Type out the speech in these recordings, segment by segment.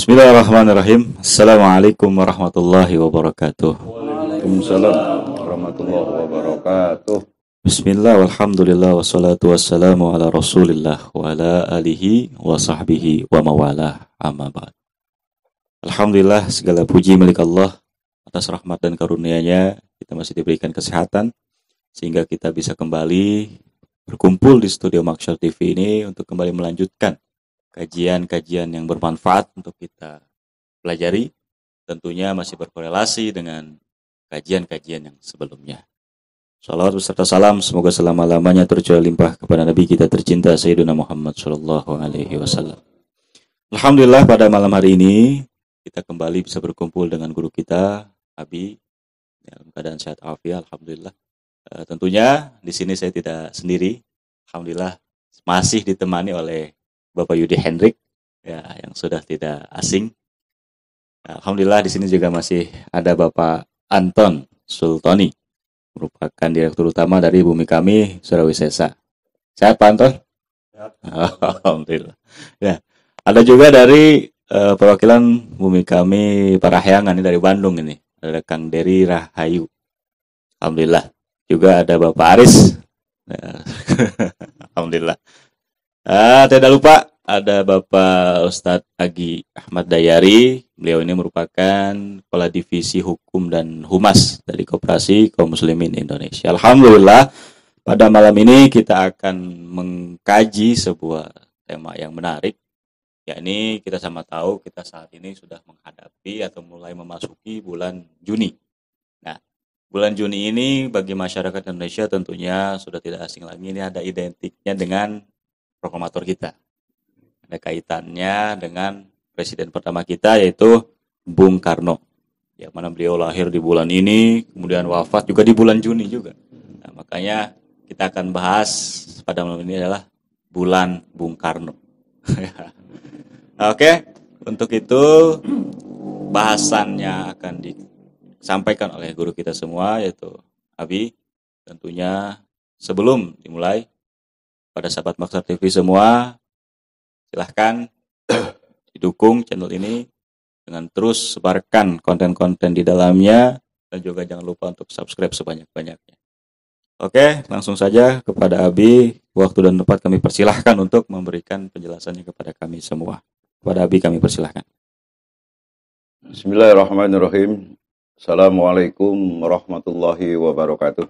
Bismillahirrahmanirrahim. Assalamualaikum warahmatullahi wabarakatuh. Waalaikumsalam warahmatullahi wabarakatuh. Bismillah, walhamdulillah, wassalatu wassalamu ala rasulillah wa ala alihi wa sahbihi wa mawalah, amma ba'd. Alhamdulillah, segala puji milik Allah atas rahmat dan karunia-Nya kita masih diberikan kesehatan sehingga kita bisa kembali berkumpul di studio Maksyar TV ini untuk kembali melanjutkan kajian-kajian yang bermanfaat untuk kita pelajari, tentunya masih berkorelasi dengan kajian-kajian yang sebelumnya. Salawat beserta salam semoga selama-lamanya tercurah limpah kepada Nabi kita tercinta Sayyidina Muhammad sallallahu alaihi wasallam. Alhamdulillah pada malam hari ini kita kembali bisa berkumpul dengan guru kita Abi dalam keadaan sehat afiat, alhamdulillah. Tentunya di sini saya tidak sendiri. Alhamdulillah masih ditemani oleh Bapak Yudi Hendrik ya, yang sudah tidak asing. Alhamdulillah di sini juga masih ada Bapak Anton Sultoni, merupakan direktur utama dari Bumi Kami Surawisesa. Sehat Pak Anton? Sehat. Alhamdulillah. Ya, ada juga dari perwakilan Bumi Kami Parahyangan ini dari Bandung ini, ada Kang Dery Rahayu. Alhamdulillah. Juga ada Bapak Aris. Ya. Alhamdulillah. Tidak lupa ada Bapak Ustadz Agi Ahmad Dayari. Beliau ini merupakan Kepala Divisi Hukum dan Humas dari Koperasi Kaum Muslimin Indonesia. Alhamdulillah pada malam ini kita akan mengkaji sebuah tema yang menarik, yakni kita sama tahu kita saat ini sudah menghadapi atau mulai memasuki bulan Juni. Nah, bulan Juni ini bagi masyarakat Indonesia tentunya sudah tidak asing lagi, ini ada identiknya dengan proklamator kita. Ada kaitannya dengan presiden pertama kita yaitu Bung Karno. Yang mana beliau lahir di bulan ini, kemudian wafat juga di bulan Juni juga. Nah, makanya kita akan bahas pada malam ini adalah bulan Bung Karno. Oke, untuk itu bahasannya akan disampaikan oleh guru kita semua yaitu Abi. Tentunya sebelum dimulai, pada sahabat Maksyar TV semua, silahkan didukung channel ini dengan terus sebarkan konten-konten di dalamnya dan juga jangan lupa untuk subscribe sebanyak-banyaknya. Oke, langsung saja kepada Abi, waktu dan tempat kami persilahkan untuk memberikan penjelasannya kepada kami semua. Kepada Abi kami persilahkan. Bismillahirrahmanirrahim. Assalamualaikum warahmatullahi wabarakatuh.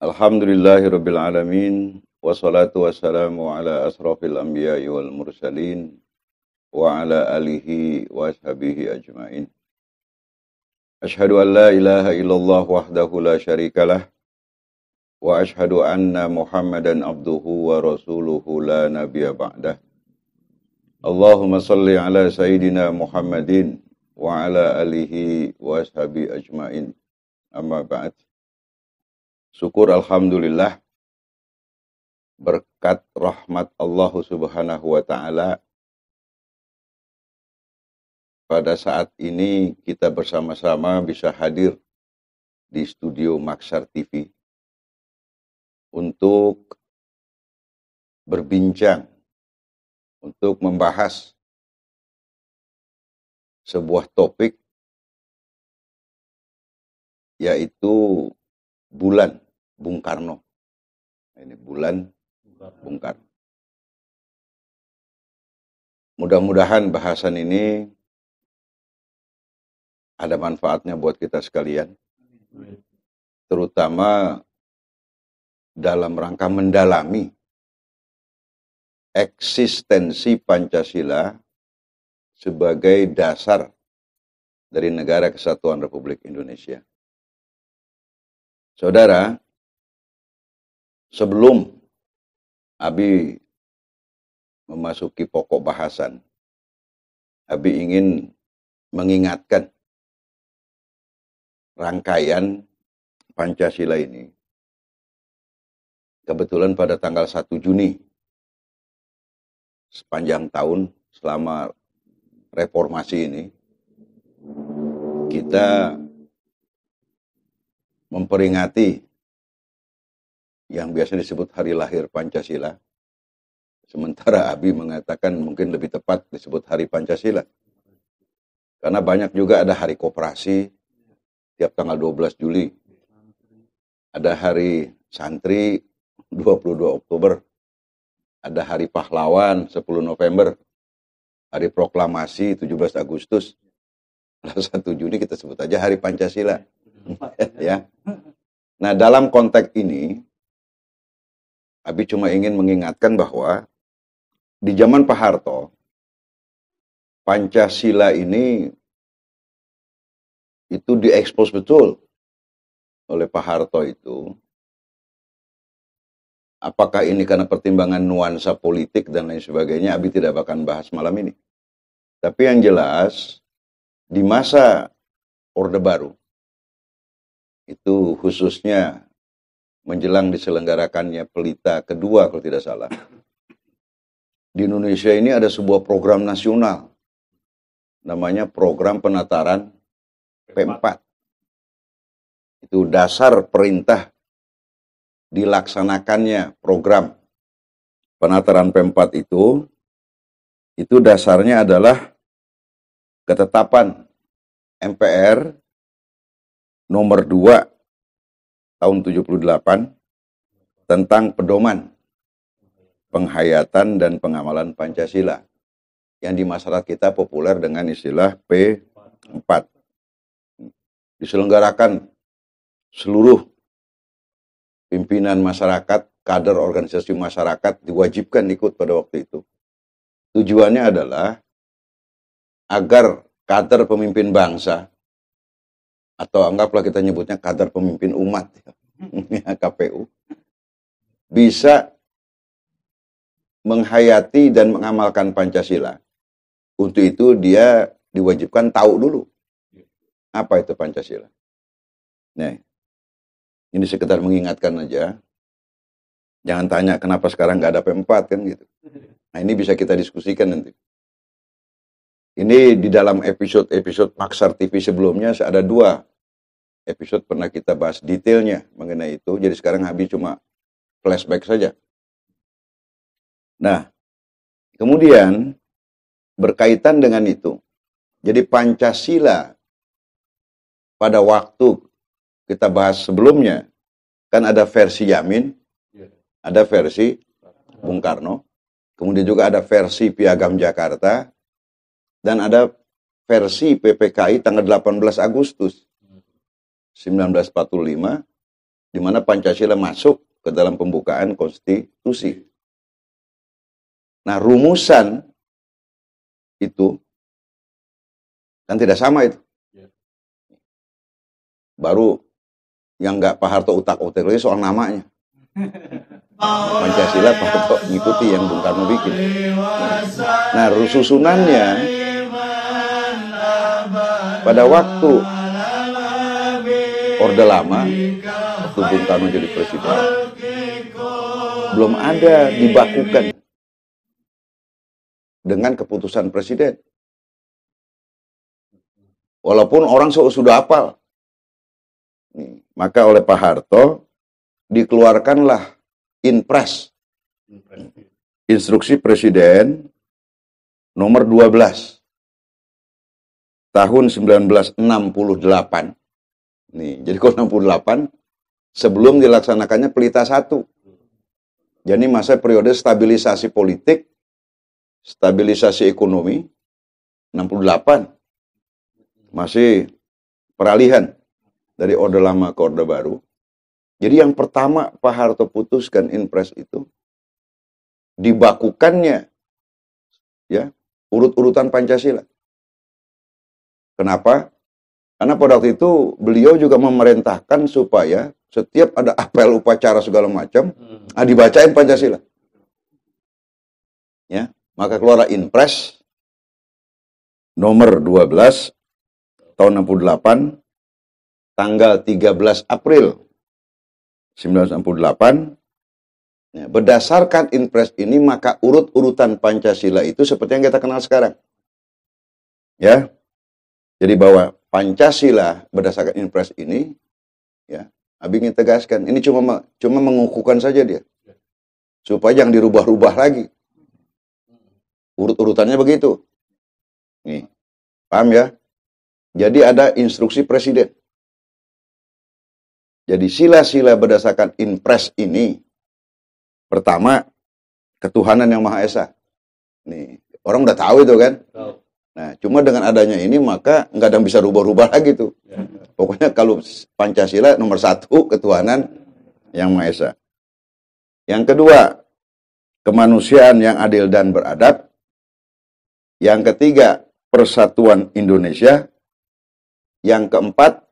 Alhamdulillahirabbil alamin. Wassalatu wassalamu ala asrafil anbiya'i wal mursalin wa ala alihi wa ashabihi ajma'in. Ashhadu an la ilaha illallah wahdahu la syarikalah wa ashhadu anna Muhammadan abduhu wa rasuluhu la nabiyya ba'dah. Allahumma salli ala sayyidina Muhammadin wa ala alihi wa ashabihi ajma'in. Amma ba'd. Syukur alhamdulillah berkat rahmat Allah Subhanahu wa taala pada saat ini kita bersama-sama bisa hadir di studio Maksyar TV untuk berbincang, untuk membahas sebuah topik yaitu bulan Bung Karno. Ini bulan Bung Karno. Mudah-mudahan bahasan ini ada manfaatnya buat kita sekalian, terutama dalam rangka mendalami eksistensi Pancasila sebagai dasar dari Negara Kesatuan Republik Indonesia. Saudara, sebelum Abi memasuki pokok bahasan, Abi ingin mengingatkan rangkaian Pancasila ini. Kebetulan pada tanggal 1 Juni, sepanjang tahun selama reformasi ini, kita memperingati yang biasa disebut hari lahir Pancasila Sementara Abi mengatakan mungkin lebih tepat disebut Hari Pancasila. Karena banyak juga ada hari koperasi tiap tanggal 12 Juli. Ada hari santri 22 Oktober. Ada hari pahlawan 10 November. Hari proklamasi 17 Agustus. 1 Juni kita sebut aja Hari Pancasila. Ya. Nah, dalam konteks ini Abi cuma ingin mengingatkan bahwa di zaman Pak Harto, Pancasila ini itu diekspos betul oleh Pak Harto itu. Apakah ini karena pertimbangan nuansa politik dan lain sebagainya, Abi tidak akan bahas malam ini. Tapi yang jelas, di masa Orde Baru, itu khususnya menjelang diselenggarakannya Pelita kedua kalau tidak salah, di Indonesia ini ada sebuah program nasional, namanya Program Penataran P4. Itu dasar perintah dilaksanakannya program penataran P4 itu dasarnya adalah ketetapan MPR nomor 2 tahun 78 tentang pedoman penghayatan dan pengamalan Pancasila yang di masyarakat kita populer dengan istilah P4. Diselenggarakan seluruh pimpinan masyarakat, kader organisasi masyarakat diwajibkan ikut pada waktu itu. Tujuannya adalah agar kader pemimpin bangsa, atau anggaplah kita nyebutnya kader pemimpin umat, KPU, bisa menghayati dan mengamalkan Pancasila. Untuk itu dia diwajibkan tahu dulu apa itu Pancasila. Nah, ini sekedar mengingatkan aja. Jangan tanya kenapa sekarang nggak ada P4 kan gitu. Nah, ini bisa kita diskusikan nanti. Ini di dalam episode Maksar TV sebelumnya ada 2 episode pernah kita bahas detailnya mengenai itu. Jadi sekarang habis cuma flashback saja. Nah, kemudian berkaitan dengan itu. Jadi Pancasila pada waktu kita bahas sebelumnya, kan ada versi Yamin, ada versi Bung Karno, kemudian juga ada versi Piagam Jakarta, dan ada versi PPKI tanggal 18 Agustus 1945, di mana Pancasila masuk ke dalam pembukaan konstitusi. Nah, rumusan itu kan tidak sama itu. Baru yang nggak Pak Harto utak-utik lagi soal namanya. Pancasila Pak Harto ngikuti yang Bung Karno bikin. Nah, susunannya pada waktu Orde Lama, waktu Bung Karno jadi presiden, belum ada dibakukan dengan keputusan presiden. Walaupun orang sudah hafal. Maka oleh Pak Harto dikeluarkanlah Inpres, Instruksi Presiden nomor 12 tahun 1968. Nih, jadi kalau 68 sebelum dilaksanakannya Pelita 1. Jadi masa periode stabilisasi politik, stabilisasi ekonomi 68. Masih peralihan dari Orde Lama ke Orde Baru. Jadi yang pertama Pak Harto putuskan Inpres itu dibakukannya ya urut-urutan Pancasila. Kenapa? Karena pada waktu itu beliau juga memerintahkan supaya setiap ada apel upacara segala macam dibacain Pancasila. Ya, maka keluar Inpres nomor 12 tahun 68 tanggal 13 April 1968. Ya, berdasarkan Inpres ini maka urut-urutan Pancasila itu seperti yang kita kenal sekarang. Ya. Jadi bahwa Pancasila berdasarkan Inpres ini ya, Abi ingin tegaskan, ini cuma mengukuhkan saja dia. Supaya jangan dirubah-rubah lagi. Urut-urutannya begitu. Nih, paham ya? Jadi ada instruksi presiden. Jadi sila-sila berdasarkan impres ini, pertama, ketuhanan yang Maha Esa. Nih, orang udah tahu itu kan? Nah, cuma dengan adanya ini maka nggak ada yang bisa rubah-rubah lagi tuh. Pokoknya kalau Pancasila nomor 1, ketuhanan yang Maha Esa. Yang kedua, kemanusiaan yang adil dan beradab. Yang ketiga, persatuan Indonesia. Yang keempat,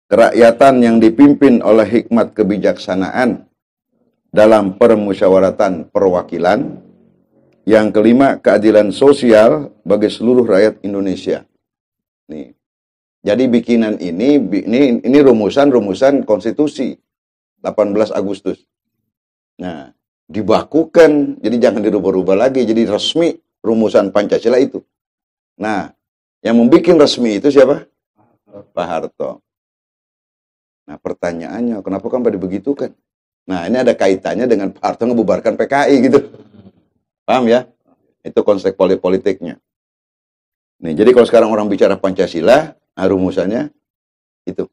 kerakyatan yang dipimpin oleh hikmat kebijaksanaan dalam permusyawaratan perwakilan. Yang kelima, keadilan sosial bagi seluruh rakyat Indonesia. Nih. Jadi bikinan ini rumusan konstitusi 18 Agustus. Nah, dibakukan, jadi jangan dirubah-rubah lagi, jadi resmi rumusan Pancasila itu. Nah, yang membuat resmi itu siapa? Pak Harto. Nah, pertanyaannya, kenapa kan pada begitukan? Nah, ini ada kaitannya dengan Pak Harto ngebubarkan PKI gitu. Paham ya? Itu konsep politiknya. Nih, jadi kalau sekarang orang bicara Pancasila, nah rumusannya itu.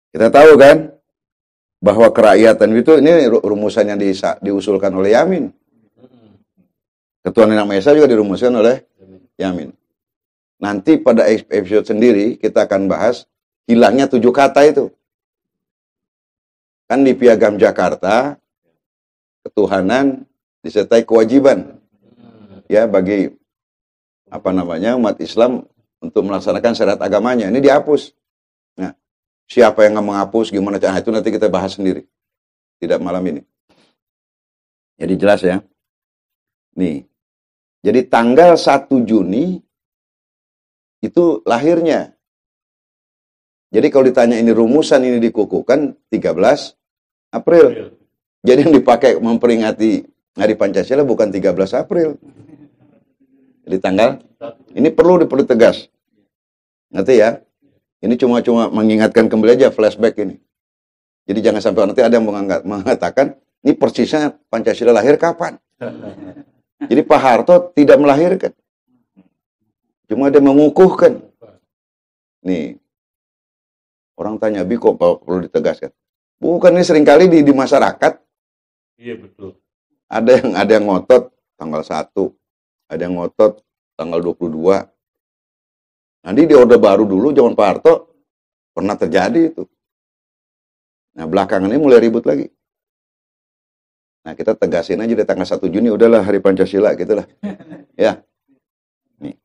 Kita tahu kan bahwa kerakyatan itu ini rumusan yang diusulkan oleh Yamin. Ketuhanan yang Maha Esa juga dirumuskan oleh Yamin. Nanti pada episode sendiri kita akan bahas hilangnya 7 kata itu. Kan di Piagam Jakarta, ketuhanan disertai kewajiban ya bagi umat Islam untuk melaksanakan syariat agamanya. Ini dihapus. Nah, siapa yang menghapus, gimana cara itu nanti kita bahas sendiri. Tidak malam ini. Jadi jelas ya. Nih. Jadi tanggal 1 Juni itu lahirnya. Jadi kalau ditanya ini rumusan ini dikukuhkan 13 April. Jadi yang dipakai memperingati Hari Pancasila bukan 13 April. Jadi tanggal ini perlu dipertegas. Ngerti ya? Ini cuma mengingatkan kembali aja flashback ini. Jadi jangan sampai nanti ada yang mengatakan ini persisnya Pancasila lahir kapan. Jadi Pak Harto tidak melahirkan. Cuma dia mengukuhkan. Nih. Orang tanya, Bi kok perlu ditegaskan? Bukan, ini seringkali di masyarakat. Iya betul. Ada yang ngotot tanggal 1, ada yang ngotot tanggal 22. Nanti di Orde Baru dulu zaman Pak Harto pernah terjadi itu. Nah, belakangan ini mulai ribut lagi. Nah, kita tegasin aja di tanggal 1 Juni udahlah Hari Pancasila gitulah. Ya. Nih.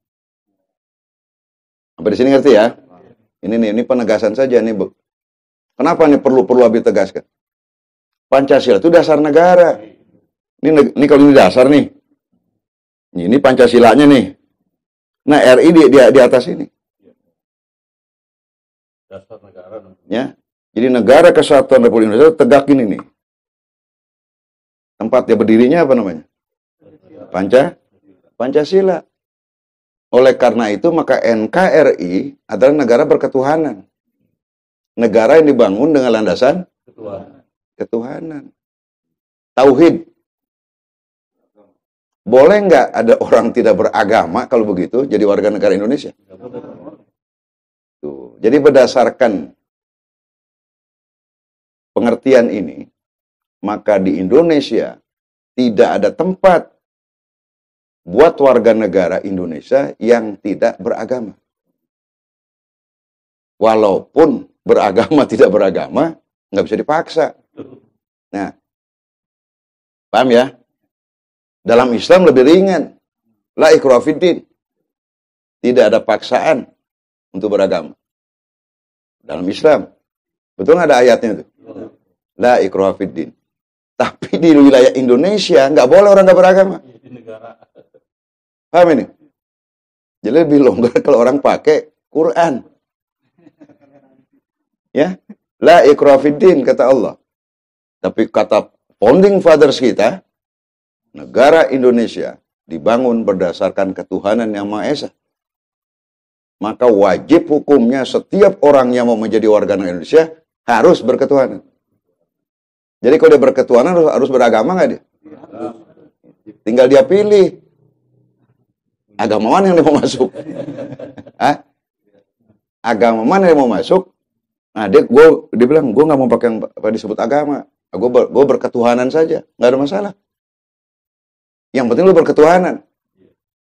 Sampai di sini ngerti ya? Ini penegasan saja nih, Bu. Kenapa nih perlu Abi tegaskan? Pancasila itu dasar negara. Ini kalau ini dasar nih. Ini Pancasilanya nih. Nah, RI di atas ini. Dasar negara. Ya. Jadi Negara Kesatuan Republik Indonesia tegakin ini. Tempat dia berdirinya apa namanya? Pancasila. Oleh karena itu maka NKRI adalah negara berketuhanan. Negara yang dibangun dengan landasan ketuhanan. Tauhid. Boleh nggak ada orang tidak beragama kalau begitu jadi warga negara Indonesia? Tuh. Jadi berdasarkan pengertian ini, maka di Indonesia tidak ada tempat buat warga negara Indonesia yang tidak beragama. Walaupun beragama tidak beragama, nggak bisa dipaksa. Nah, paham ya? Dalam Islam lebih ringan. La ikraha fiddin. Tidak ada paksaan untuk beragama. Dalam Islam. Betul nggak ada ayatnya itu? La ikraha fiddin. Tapi di wilayah Indonesia nggak boleh orang nggak beragama. Paham ini? Jadi lebih longgar kalau orang pakai Quran. Ya, la ikraha fiddin kata Allah. Tapi kata founding fathers kita, negara Indonesia dibangun berdasarkan ketuhanan yang Maha Esa. Maka wajib hukumnya setiap orang yang mau menjadi warga negara Indonesia harus berketuhanan. Jadi kalau dia berketuhanan harus beragama nggak dia? Tinggal dia pilih. Agama mana yang dia mau masuk? Hah? Agama mana yang mau masuk? Nah, dia bilang, gue nggak mau pakai yang apa disebut agama. Gue berketuhanan saja, nggak ada masalah. Yang penting lu berketuhanan.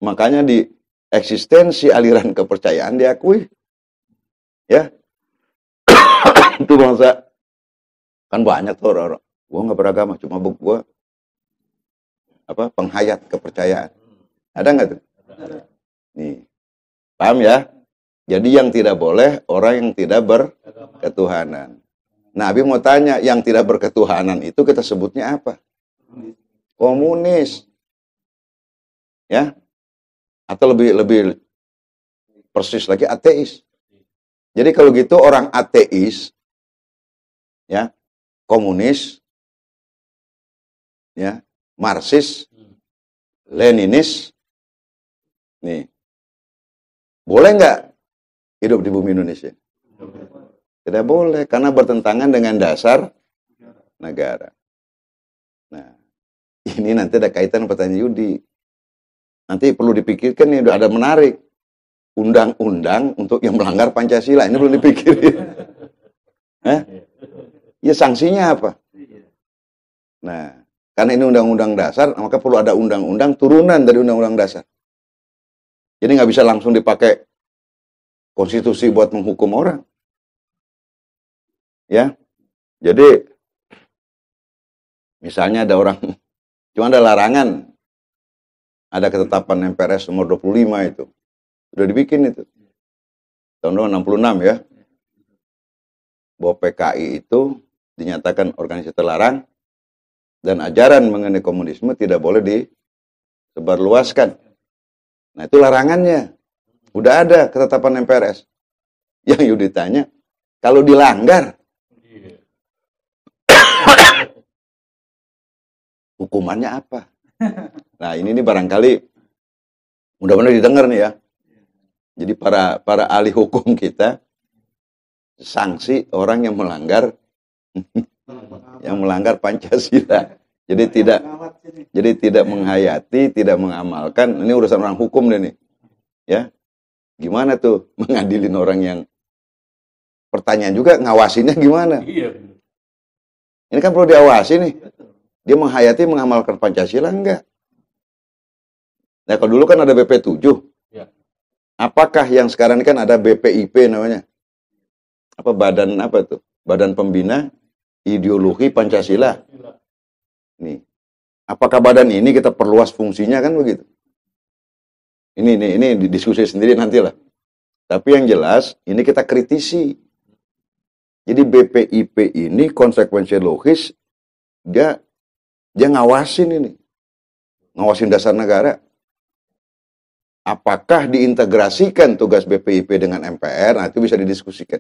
Makanya di eksistensi aliran kepercayaan diakui. Ya. Itu bangsa. Kan banyak tuh orang-orang. Gue nggak beragama, cuma gue penghayat kepercayaan. Ada nggak tuh? Nih. Paham ya? Jadi yang tidak boleh orang yang tidak berketuhanan. Nabi mau tanya, yang tidak berketuhanan itu kita sebutnya apa? Komunis. Ya. Atau lebih persis lagi ateis. Jadi kalau gitu orang ateis, ya, komunis, ya, Marxis, Leninis, nih, boleh nggak hidup di bumi Indonesia? Tidak boleh, karena bertentangan dengan dasar negara. Nah, ini nanti ada kaitan pertanyaan Yudi. Nanti perlu dipikirkan nih, ada menarik. Undang-undang untuk yang melanggar Pancasila, ini perlu dipikirin. Ya sanksinya apa? Nah, karena ini undang-undang dasar, maka perlu ada undang-undang turunan dari undang-undang dasar. Jadi nggak bisa langsung dipakai konstitusi buat menghukum orang. Ya, jadi misalnya ada orang, cuma ada larangan, ada ketetapan MPRS nomor 25 itu, sudah dibikin itu, tahun 66 ya, bahwa PKI itu dinyatakan organisasi terlarang dan ajaran mengenai komunisme tidak boleh disebarluaskan. Nah itu larangannya, udah ada ketetapan MPRS. Yang Yudi tanya, kalau dilanggar, hukumannya apa? Nah ini barangkali mudah-mudahan didengar nih ya. Jadi para ahli hukum kita sanksi orang yang melanggar Pancasila. Jadi tidak menghayati, tidak mengamalkan. Ini urusan orang hukum deh nih. Ya. Gimana tuh mengadilin orang yang pertanyaan juga ngawasinnya gimana? Ini kan perlu diawasi nih. Dia menghayati, mengamalkan Pancasila enggak? Nah, kalau dulu kan ada BP 7. Ya. Apakah yang sekarang ini kan ada BPIP namanya? Badan apa tuh? Badan Pembina Ideologi Pancasila. Nih. Apakah badan ini kita perluas fungsinya kan begitu? Ini diskusi sendiri nantilah. Tapi yang jelas ini kita kritisi. Jadi BPIP ini konsekuensi logis dia ngawasin ini. Ngawasin dasar negara. Apakah diintegrasikan tugas BPIP dengan MPR? Nah, itu bisa didiskusikan.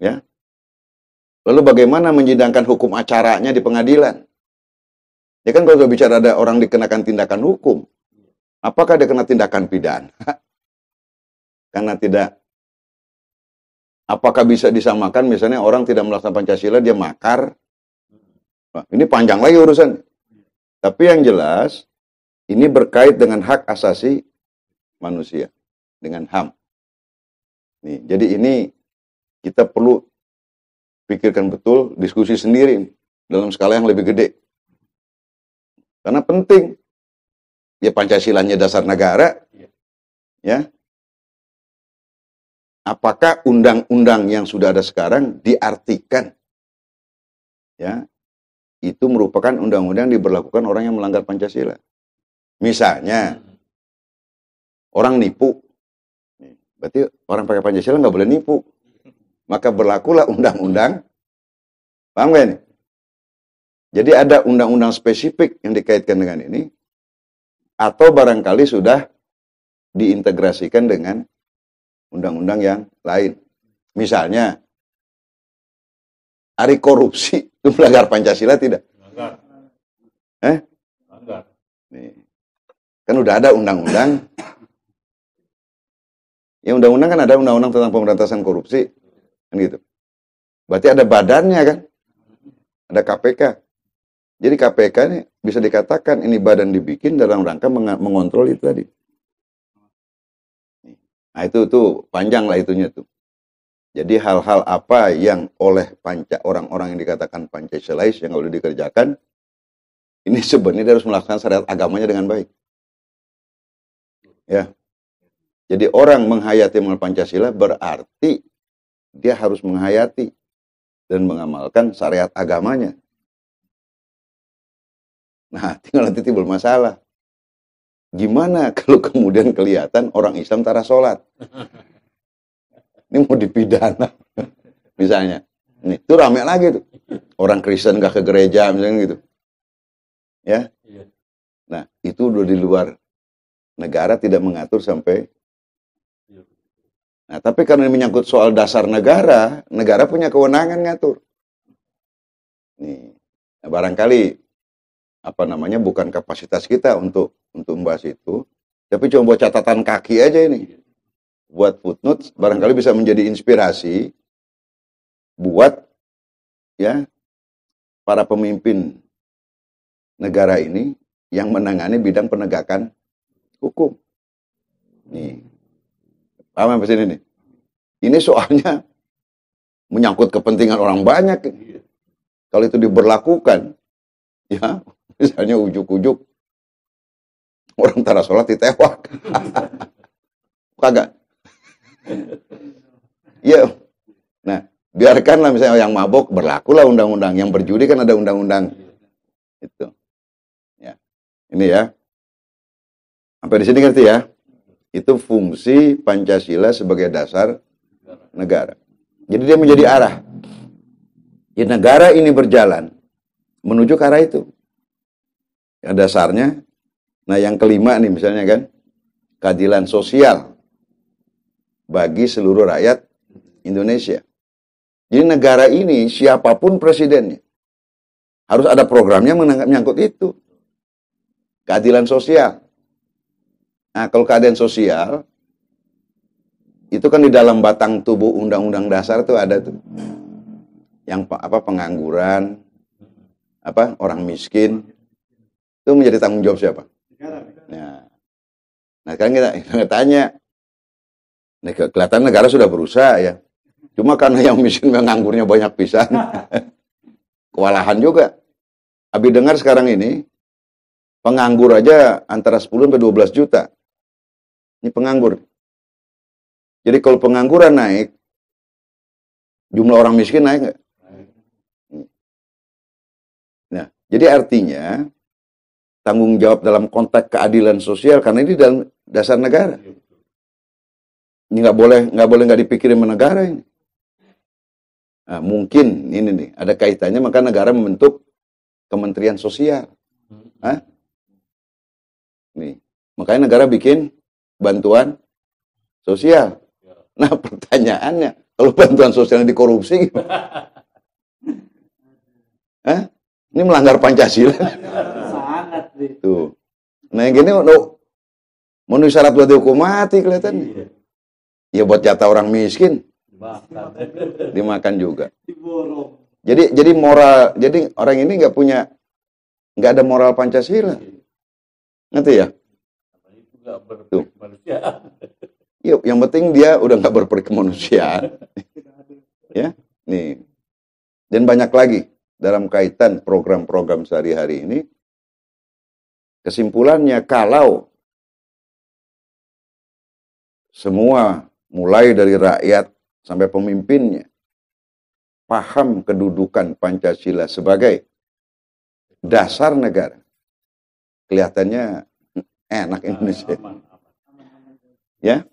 Ya. Lalu bagaimana menyidangkan hukum acaranya di pengadilan? Ya kan kalau bicara ada orang dikenakan tindakan hukum, apakah dia kena tindakan pidana? Karena tidak. Apakah bisa disamakan misalnya orang tidak melaksanakan Pancasila, dia makar? Nah, ini panjang lagi urusan. Tapi yang jelas, ini berkait dengan hak asasi manusia. Dengan HAM. Nih, jadi ini kita perlu pikirkan betul, diskusi sendiri dalam skala yang lebih gede. Karena penting. Ya Pancasilanya dasar negara. Ya. Apakah undang-undang yang sudah ada sekarang diartikan? Ya. Itu merupakan undang-undang yang diberlakukan orang yang melanggar Pancasila. Misalnya, orang nipu. Berarti orang pakai Pancasila nggak boleh nipu. Maka berlakulah undang-undang. Paham gak ini? Jadi ada undang-undang spesifik yang dikaitkan dengan ini. Atau barangkali sudah diintegrasikan dengan undang-undang yang lain. Misalnya, hari korupsi itu melanggar Pancasila tidak? Melanggar. Melanggar. Nih. Kan udah ada undang-undang. Ya undang-undang kan ada undang-undang tentang pemberantasan korupsi. Kan gitu. Berarti ada badannya kan? Ada KPK. Jadi KPK ini bisa dikatakan ini badan dibikin dalam rangka mengontrol itu tadi. Nah itu panjang lah itunya tuh. Jadi hal-hal apa yang oleh orang-orang yang dikatakan Pancasilais yang boleh dikerjakan, ini sebenarnya dia harus melaksanakan syariat agamanya dengan baik. Ya. Jadi orang menghayati mengenal Pancasila berarti dia harus menghayati dan mengamalkan syariat agamanya. Nah, tinggal nanti timbul masalah. Gimana kalau kemudian kelihatan orang Islam tara sholat? Ini mau dipidana. Misalnya. Nih, itu rame lagi tuh. Orang Kristen gak ke gereja misalnya gitu. Ya. Nah, itu udah di luar. Negara tidak mengatur sampai. Nah, tapi karena menyangkut soal dasar negara, negara punya kewenangan ngatur. Nih. Nah, barangkali bukan kapasitas kita untuk membahas itu, tapi cuma buat catatan kaki aja ini. Buat footnote, barangkali bisa menjadi inspirasi buat ya para pemimpin negara ini yang menangani bidang penegakan hukum. Nih, paham sampai sini nih? Ini soalnya menyangkut kepentingan orang banyak. Kalau itu diberlakukan, ya misalnya ujuk-ujuk orang tara sholat ditewak, kagak? Iya. Nah, biarkanlah misalnya yang mabok berlakulah undang-undang. Yang berjudi kan ada undang-undang. Itu. Ya. Ini ya. Sampai di sini ngerti ya? Itu fungsi Pancasila sebagai dasar negara. Jadi dia menjadi arah. Jadi negara ini berjalan menuju ke arah itu. Ya, dasarnya. Nah, yang kelima nih misalnya kan, keadilan sosial bagi seluruh rakyat Indonesia. Jadi negara ini siapapun presidennya harus ada programnya menyangkut itu. Keadilan sosial. Nah, kalau keadilan sosial itu kan di dalam batang tubuh undang-undang dasar tuh ada tuh. Yang pengangguran, orang miskin itu menjadi tanggung jawab siapa? Nah sekarang kita tanya. Nah, kelihatan negara sudah berusaha ya. Cuma karena yang miskin menganggurnya banyak pisan. Kewalahan juga. Abi dengar sekarang ini, penganggur aja antara 10 sampai 12 juta. Ini penganggur. Jadi kalau pengangguran naik, jumlah orang miskin naik nggak? Nah, jadi artinya, tanggung jawab dalam konteks keadilan sosial, karena ini dalam dasar negara. Ini nggak boleh nggak dipikirin sama negara ini. Nah, mungkin ini nih ada kaitannya, maka negara membentuk Kementerian Sosial. Hah? Nih, makanya negara bikin bantuan sosial. Nah, pertanyaannya, kalau bantuan sosial dikorupsi, hah? Ini melanggar Pancasila. Sangat Tuh. Nah, yang gini menuhi syarat buat dihukum mati kelihatannya. Ya buat jatah orang miskin dimakan juga. Jadi moral, jadi orang ini nggak ada moral Pancasila. Ngerti ya? Tuh. Ya, yang penting dia udah nggak berperkemanusiaan. Ya, nih. Dan banyak lagi dalam kaitan program-program sehari-hari ini. Kesimpulannya kalau semua mulai dari rakyat sampai pemimpinnya paham kedudukan Pancasila sebagai dasar negara, kelihatannya enak Indonesia. Ya,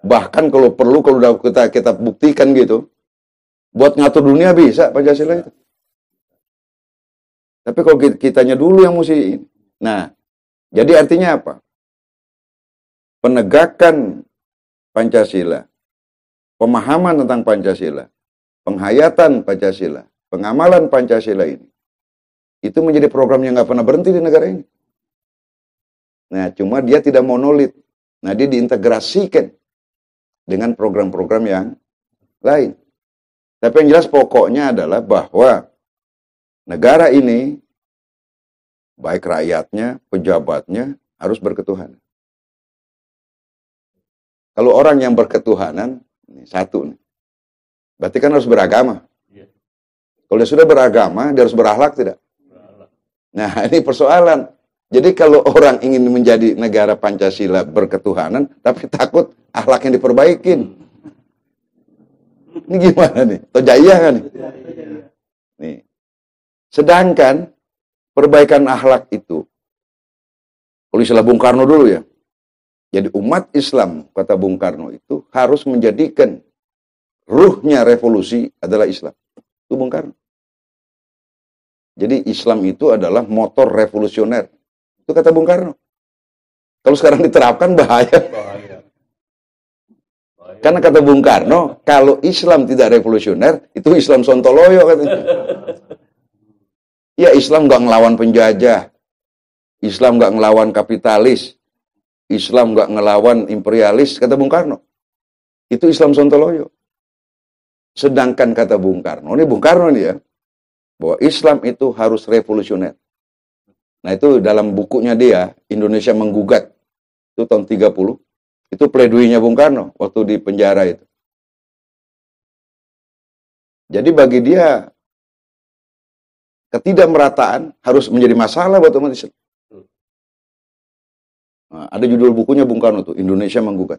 bahkan kalau perlu, kalau udah kita buktikan gitu, buat ngatur dunia bisa Pancasila itu. Tapi kalau kitanya dulu yang mesti. Nah, jadi artinya apa? Penegakan Pancasila, pemahaman tentang Pancasila, penghayatan Pancasila, pengamalan Pancasila ini, itu menjadi program yang nggak pernah berhenti di negara ini. Nah, cuma dia tidak monolit. Nah, dia diintegrasikan dengan program-program yang lain. Tapi yang jelas pokoknya adalah bahwa negara ini, baik rakyatnya, pejabatnya, harus berketuhanan. Kalau orang yang berketuhanan, ini satu nih. Berarti kan harus beragama. Iya. Kalau dia sudah beragama, dia harus berakhlak tidak? Beralah. Nah, ini persoalan. Jadi kalau orang ingin menjadi negara Pancasila berketuhanan, tapi takut akhlaknya diperbaikin. Ini gimana nih? Tojaiyah kan nih? Nih. Sedangkan perbaikan akhlak itu, kalau istilah Bung Karno dulu ya, jadi umat Islam, kata Bung Karno itu, harus menjadikan ruhnya revolusi adalah Islam. Itu Bung Karno. Jadi Islam itu adalah motor revolusioner. Itu kata Bung Karno. Kalau sekarang diterapkan bahaya. Bahaya. Karena kata Bung Karno, kalau Islam tidak revolusioner, itu Islam sontoloyo katanya. Ya, Islam nggak ngelawan penjajah. Islam nggak ngelawan kapitalis. Islam nggak ngelawan imperialis, kata Bung Karno. Itu Islam sontoloyo. Sedangkan kata Bung Karno, ini Bung Karno nih ya, bahwa Islam itu harus revolusioner. Nah itu dalam bukunya dia, Indonesia Menggugat, itu tahun 30, itu pledoinya Bung Karno waktu di penjara itu. Jadi bagi dia, ketidakmerataan harus menjadi masalah buat umat Islam. Nah, ada judul bukunya Bung Karno tuh, Indonesia Menggugat.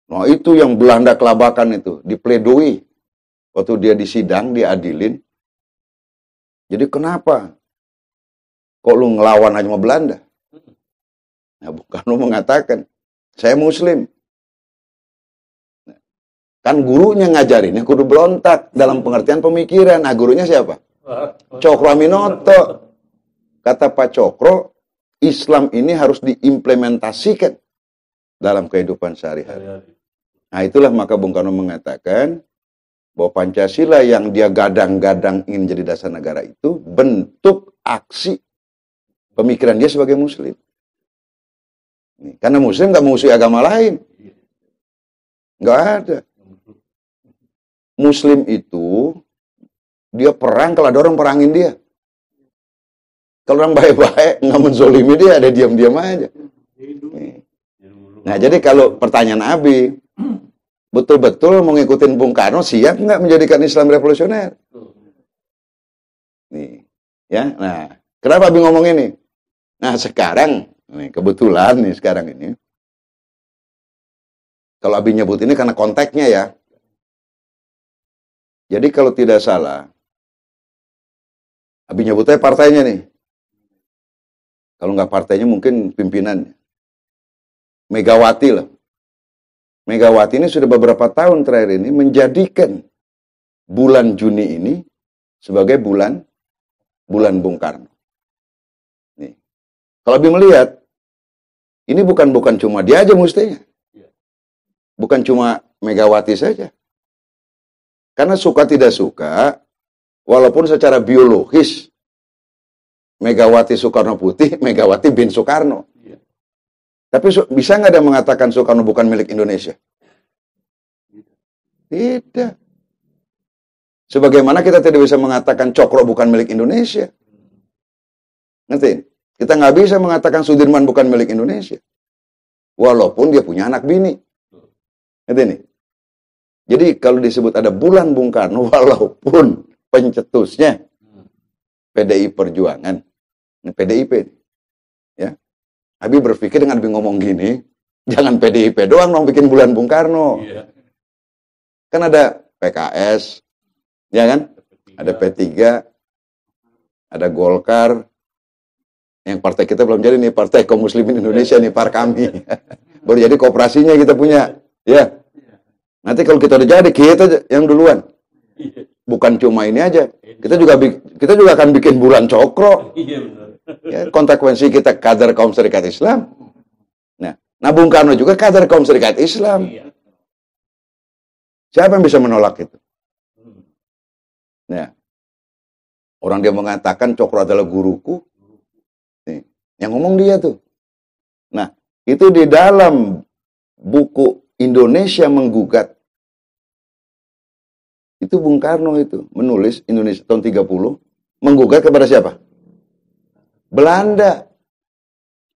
Nah itu yang Belanda kelabakan itu, dipledoi. Waktu dia disidang, diadilin. Jadi kenapa? Kok lu ngelawan hanya sama Belanda? Nah Bung Karno mengatakan, saya Muslim. Nah, kan gurunya ngajarinnya kudu berontak dalam pengertian pemikiran. Nah gurunya siapa? Cokro Aminoto. Kata Pak Cokro, Islam ini harus diimplementasikan dalam kehidupan sehari-hari. Nah itulah maka Bung Karno mengatakan bahwa Pancasila yang dia gadang-gadang ingin jadi dasar negara itu bentuk aksi pemikiran dia sebagai Muslim. Karena Muslim nggak musuhi agama lain. Nggak ada. Muslim itu dia perang kalau ada orang perangin dia. Kalau orang baik-baik, nggak menzolimi dia, ada diam-diam aja. Nah, jadi kalau pertanyaan Abi, betul-betul mau ngikutin Bung Karno, siap nggak menjadikan Islam revolusioner? Nih, ya. Nah, kenapa Abi ngomong ini? Nah, sekarang, nih, kebetulan nih sekarang ini, kalau Abi nyebut ini karena konteksnya ya. Jadi kalau tidak salah, Abi nyebutnya partainya nih. Kalau nggak partainya mungkin pimpinannya. Megawati lah. Megawati ini sudah beberapa tahun terakhir ini menjadikan bulan Juni ini sebagai bulan Bung Karno. Nih. Kalau lebih melihat, ini bukan cuma dia aja mestinya. Bukan cuma Megawati saja. Karena suka tidak suka, walaupun secara biologis Megawati Soekarno Putih, Megawati bin Soekarno. Iya. Tapi bisa nggak ada mengatakan Soekarno bukan milik Indonesia? Tidak. Sebagaimana kita tidak bisa mengatakan Cokro bukan milik Indonesia. Ngerti? Kita nggak bisa mengatakan Sudirman bukan milik Indonesia. Walaupun dia punya anak bini. Ngerti nih? Jadi kalau disebut ada bulan Bung Karno, walaupun pencetusnya PDI Perjuangan, PDIP, ya. Abi berpikir dengan Abi ngomong gini, jangan PDIP doang dong bikin bulan Bung Karno. Iya. Kan ada PKS, ya kan? Ada P3, ada Golkar, yang partai kita belum jadi nih, Partai Kaum Muslimin Indonesia nih, par kami. Baru jadi kooperasinya kita punya, ya. Nanti kalau kita udah jadi, kita yang duluan. Bukan cuma ini aja, kita juga akan bikin bulan Cokro. Ya, konsekuensi kita kader kaum serikat Islam. Nah Bung Karno juga kader kaum serikat Islam. Siapa yang bisa menolak itu? Nah, orang dia mengatakan Cokro adalah guruku. Nih, yang ngomong dia tuh. Nah, itu di dalam buku Indonesia Menggugat. Itu Bung Karno itu menulis Indonesia tahun 30 menggugat kepada siapa? Belanda.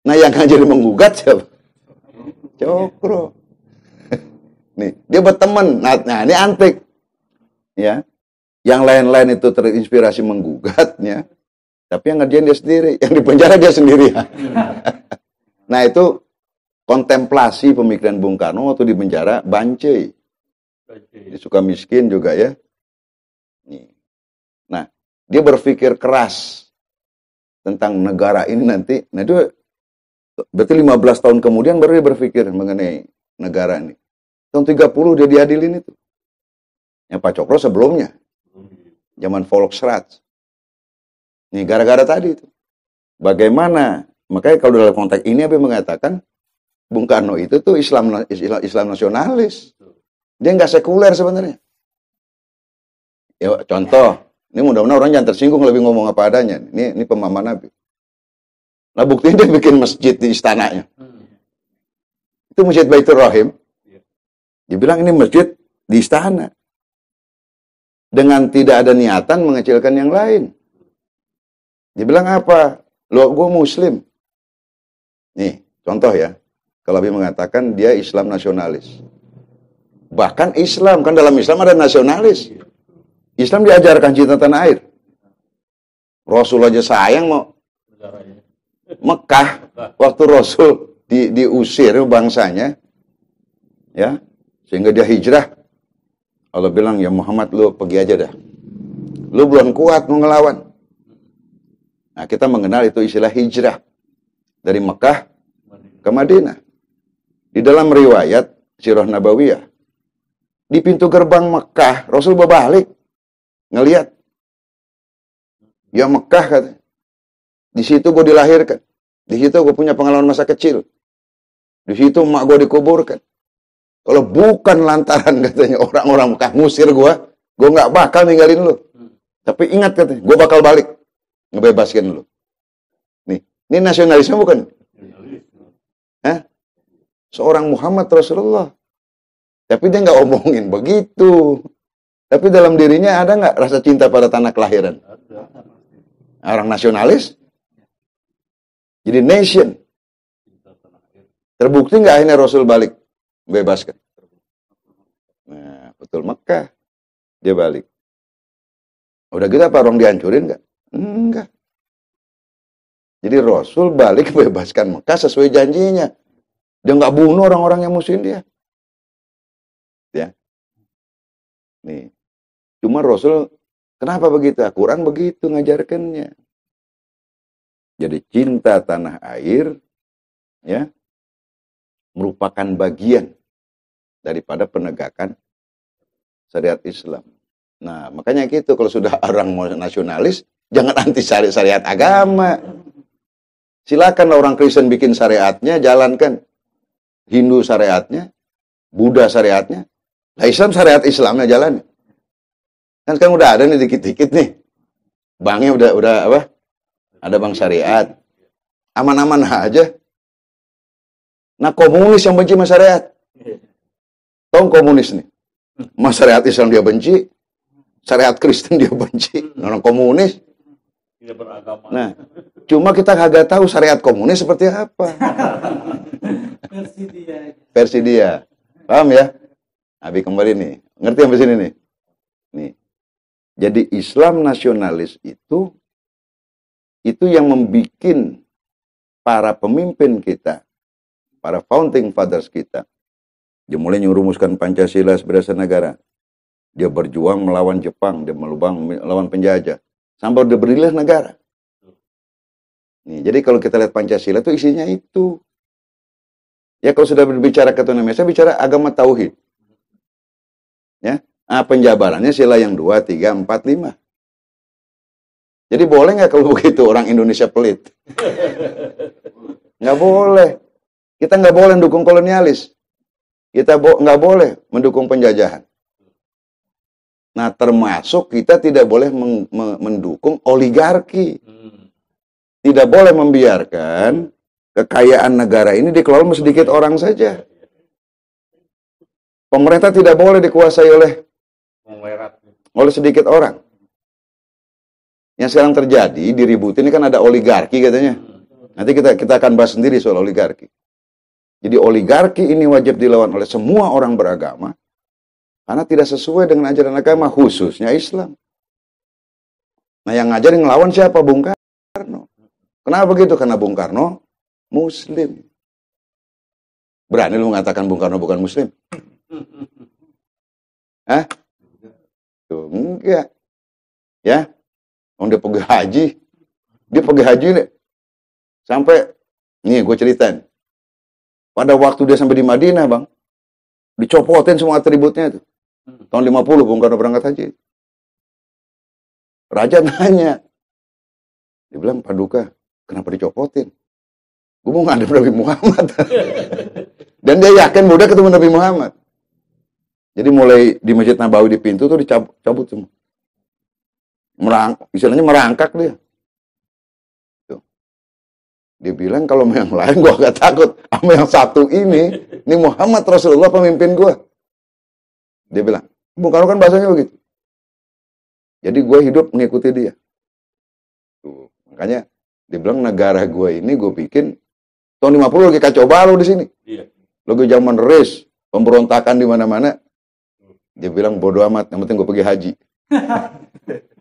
Nah yang jadi menggugat siapa? Cokro. Nih, dia berteman. Nah, ini antik. Ya. Yang lain-lain itu terinspirasi menggugatnya. Tapi yang ngerjain dia sendiri. Yang di penjara dia sendiri. Nah, itu kontemplasi pemikiran Bung Karno waktu di penjara, Bancai. Dia suka miskin juga ya. Nih. Nah, dia berpikir keras tentang negara ini nanti. Nah, itu berarti 15 tahun kemudian baru dia berpikir mengenai negara ini. Tahun 30 dia diadilin itu. Yang Pak Cokro sebelumnya. Zaman Volksraad. Nih, gara-gara tadi itu. Bagaimana? Makanya kalau dalam konteks ini Abi mengatakan Bung Karno itu tuh Islam nasionalis. Dia nggak sekuler sebenarnya. Ya, contoh, ini mudah-mudahan orang jangan tersinggung lebih ngomong apa adanya. Ini pemahaman Nabi. Nah, buktinya dia bikin masjid di istananya. Itu masjid Baitur Rahim. Dia bilang ini masjid di istana. Dengan tidak ada niatan mengecilkan yang lain. Dia bilang apa? Loh, gue Muslim. Nih, contoh ya. Kalau Abi mengatakan dia Islam nasionalis. Bahkan Islam, kan dalam Islam ada nasionalis. Islam diajarkan cinta tanah air. Rasul aja sayang mau Mekah waktu Rasul diusir bangsanya, ya, sehingga dia hijrah. Allah bilang, ya Muhammad, lu pergi aja dah. Lu belum kuat mau ngelawan. Nah, kita mengenal itu istilah hijrah dari Mekah ke Madinah. Di dalam riwayat Sirah Nabawiyah, di pintu gerbang Mekah, Rasul berbalik ngelihat, ya Mekah katanya. Di situ gue dilahirkan. Di situ gue punya pengalaman masa kecil. Di situ emak gue dikuburkan. Kalau bukan lantaran katanya orang-orang Mekah ngusir gue nggak bakal ninggalin lu. Tapi ingat katanya, gue bakal balik ngebebaskan lu. Nih, ini nasionalisme bukan? Hah? Seorang Muhammad Rasulullah. Tapi dia nggak omongin begitu. Tapi dalam dirinya ada nggak rasa cinta pada tanah kelahiran? Orang nasionalis. Jadi nation. Terbukti nggak akhirnya Rasul balik bebaskan? Nah, betul Mekah dia balik. Udah gitu apa orang dihancurin nggak? Enggak. Jadi Rasul balik bebaskan Mekah sesuai janjinya. Dia nggak bunuh orang-orang yang musuhin dia. Ya. Nih. Cuma Rasul kenapa begitu? Quran begitu ngajarkannya. Jadi cinta tanah air ya merupakan bagian daripada penegakan syariat Islam. Nah, makanya gitu kalau sudah orang mau nasionalis, jangan anti syariat agama. Silakan orang Kristen bikin syariatnya, jalankan. Hindu syariatnya, Buddha syariatnya, lah Islam syariat Islamnya jalan. Kan sekarang udah ada nih dikit-dikit nih. Banknya udah apa? Ada bank syariat. Aman-aman aja. Nah, komunis yang benci sama syariat. Tahu komunis nih. Mas syariat Islam dia benci, syariat Kristen dia benci. Orang komunis. Tidak beragama. Nah, cuma kita kagak tahu syariat komunis seperti apa. Versi dia. Paham ya? Abi kembali nih. Ngerti sampai sini nih? Nih. Jadi Islam nasionalis itu yang membuat para pemimpin kita, para founding fathers kita, dia mulai merumuskan Pancasila sebagai dasar negara. Dia berjuang melawan Jepang, dia melawan penjajah. Sampai dia berdirilah negara. Nih, jadi kalau kita lihat Pancasila itu isinya itu. Ya kalau sudah berbicara ketuhanan Maha Esa, bicara agama tauhid. Ya, penjabarannya sila yang 2, 3, 4, 5. Jadi boleh nggak kalau begitu orang Indonesia pelit? Nggak boleh. Kita nggak boleh mendukung kolonialis. Kita nggak boleh mendukung penjajahan. Nah, termasuk kita tidak boleh mendukung oligarki. Tidak boleh membiarkan kekayaan negara ini dikelola sedikit orang saja. Pemerintah tidak boleh dikuasai oleh sedikit orang. Yang sekarang terjadi, diributin ini kan ada oligarki katanya. Nanti kita akan bahas sendiri soal oligarki. Jadi oligarki ini wajib dilawan oleh semua orang beragama karena tidak sesuai dengan ajaran agama, khususnya Islam. Nah, yang ngajarin ngelawan siapa? Bung Karno. Kenapa begitu? Karena Bung Karno Muslim. Berani lu mengatakan Bung Karno bukan Muslim? Hah? Tuh, enggak. Ya, dia pergi haji. Dia pergi haji nih. Sampai, nih gue ceritain. Pada waktu dia sampai di Madinah, Bang, dicopotin semua atributnya itu. Tahun 50 Bung Karno berangkat haji. Raja nanya. Dia bilang, Paduka, kenapa dicopotin? Gue mau ngadep Nabi Muhammad. Dan dia yakin udah ketemu Nabi Muhammad. Jadi mulai di Masjid Nabawi di pintu tuh dicabut semua. Istilahnya merangkak dia. Tuh. Dia bilang kalau yang lain gue gak takut. Sama yang satu ini Muhammad Rasulullah pemimpin gue. Dia bilang, Bung Karno kan bahasanya begitu. Jadi gue hidup mengikuti dia. Tuh. Makanya dia bilang negara gue ini gue bikin tahun 50 lagi kacau balau di sini. Iya. Lagi zaman res, pemberontakan di mana-mana. Dia bilang bodoh amat, yang penting gue pergi haji.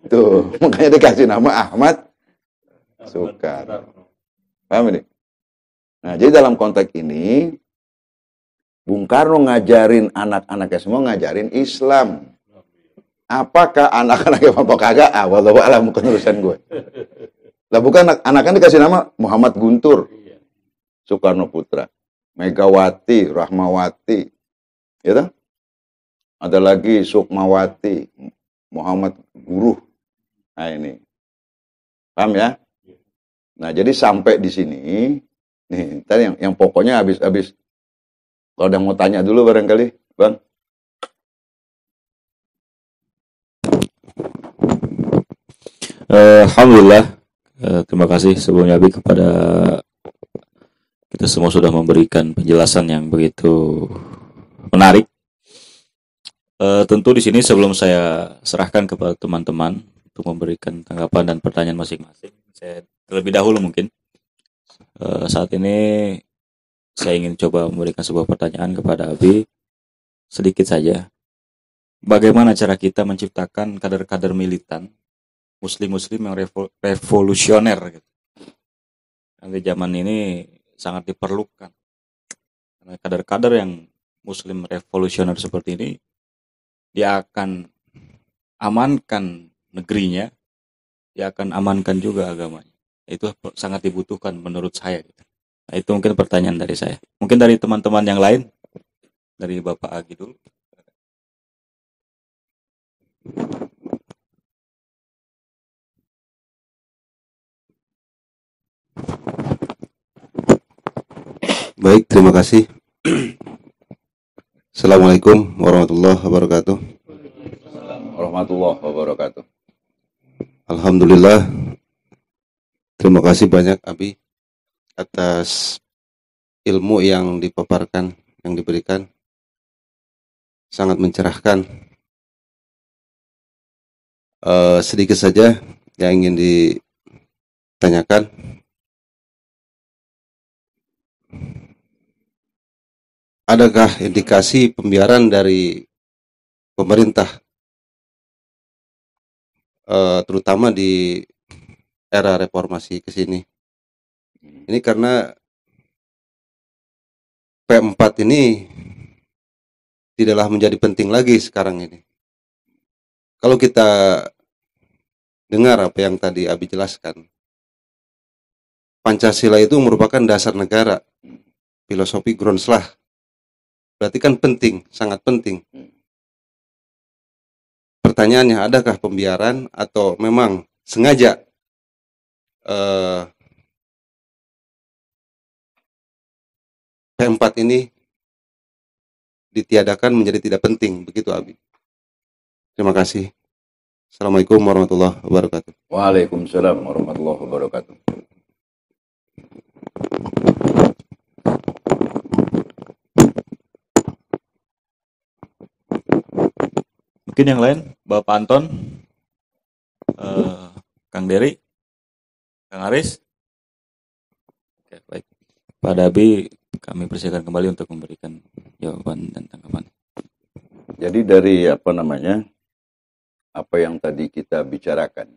Tuh, makanya dikasih nama Ahmad Soekarno. Paham ini? Nah, jadi dalam konteks ini Bung Karno ngajarin anak-anaknya semua ngajarin Islam. Apakah anak-anaknya apa kagak? Wallahu a'lam, bukan urusan gue. Lah bukan anak-anak dikasih nama Muhammad Guntur, Soekarno Putra, Megawati, Rahmawati, gitu. Ada lagi Sukmawati, Muhammad Guru. Nah ini, paham ya? Nah jadi sampai di sini, nih tadi yang pokoknya habis. Kalau ada mau tanya dulu barangkali, Bang. Alhamdulillah. Terima kasih sebelumnya Abi kepada kita semua sudah memberikan penjelasan yang begitu menarik. Tentu di sini sebelum saya serahkan kepada teman-teman untuk memberikan tanggapan dan pertanyaan masing-masing, saya terlebih dahulu mungkin saat ini saya ingin coba memberikan sebuah pertanyaan kepada Abi sedikit saja. Bagaimana cara kita menciptakan kader-kader militan Muslim-Muslim yang revolusioner gitu. Nanti zaman ini sangat diperlukan. Karena kader-kader yang Muslim revolusioner seperti ini, dia akan amankan negerinya, dia akan amankan juga agamanya. Itu sangat dibutuhkan menurut saya. Gitu. Nah, itu mungkin pertanyaan dari saya. Mungkin dari teman-teman yang lain, dari Bapak Agi dulu. Baik, terima kasih. Assalamualaikum warahmatullahi wabarakatuh. Warahmatullahi wabarakatuh. Alhamdulillah. Terima kasih banyak Abi atas ilmu yang dipaparkan, yang diberikan. Sangat mencerahkan. Sedikit saja yang ingin ditanyakan. Adakah indikasi pembiaran dari pemerintah, terutama di era reformasi ke sini? Ini karena P4 ini tidaklah menjadi penting lagi sekarang ini. Kalau kita dengar apa yang tadi Abi jelaskan, Pancasila itu merupakan dasar negara, filosofi Grundslag. Berarti kan penting, sangat penting. Pertanyaannya, adakah pembiaran atau memang sengaja P4 ini ditiadakan menjadi tidak penting, begitu Abi? Terima kasih. Assalamualaikum warahmatullahi wabarakatuh. Waalaikumsalam warahmatullahi wabarakatuh. Mungkin yang lain, Bapak Anton, Kang Dery, Kang Aris. Oke, baik. Pak Dabi, kami persilakan kembali untuk memberikan jawaban dan tanggapan. Jadi dari apa yang tadi kita bicarakan,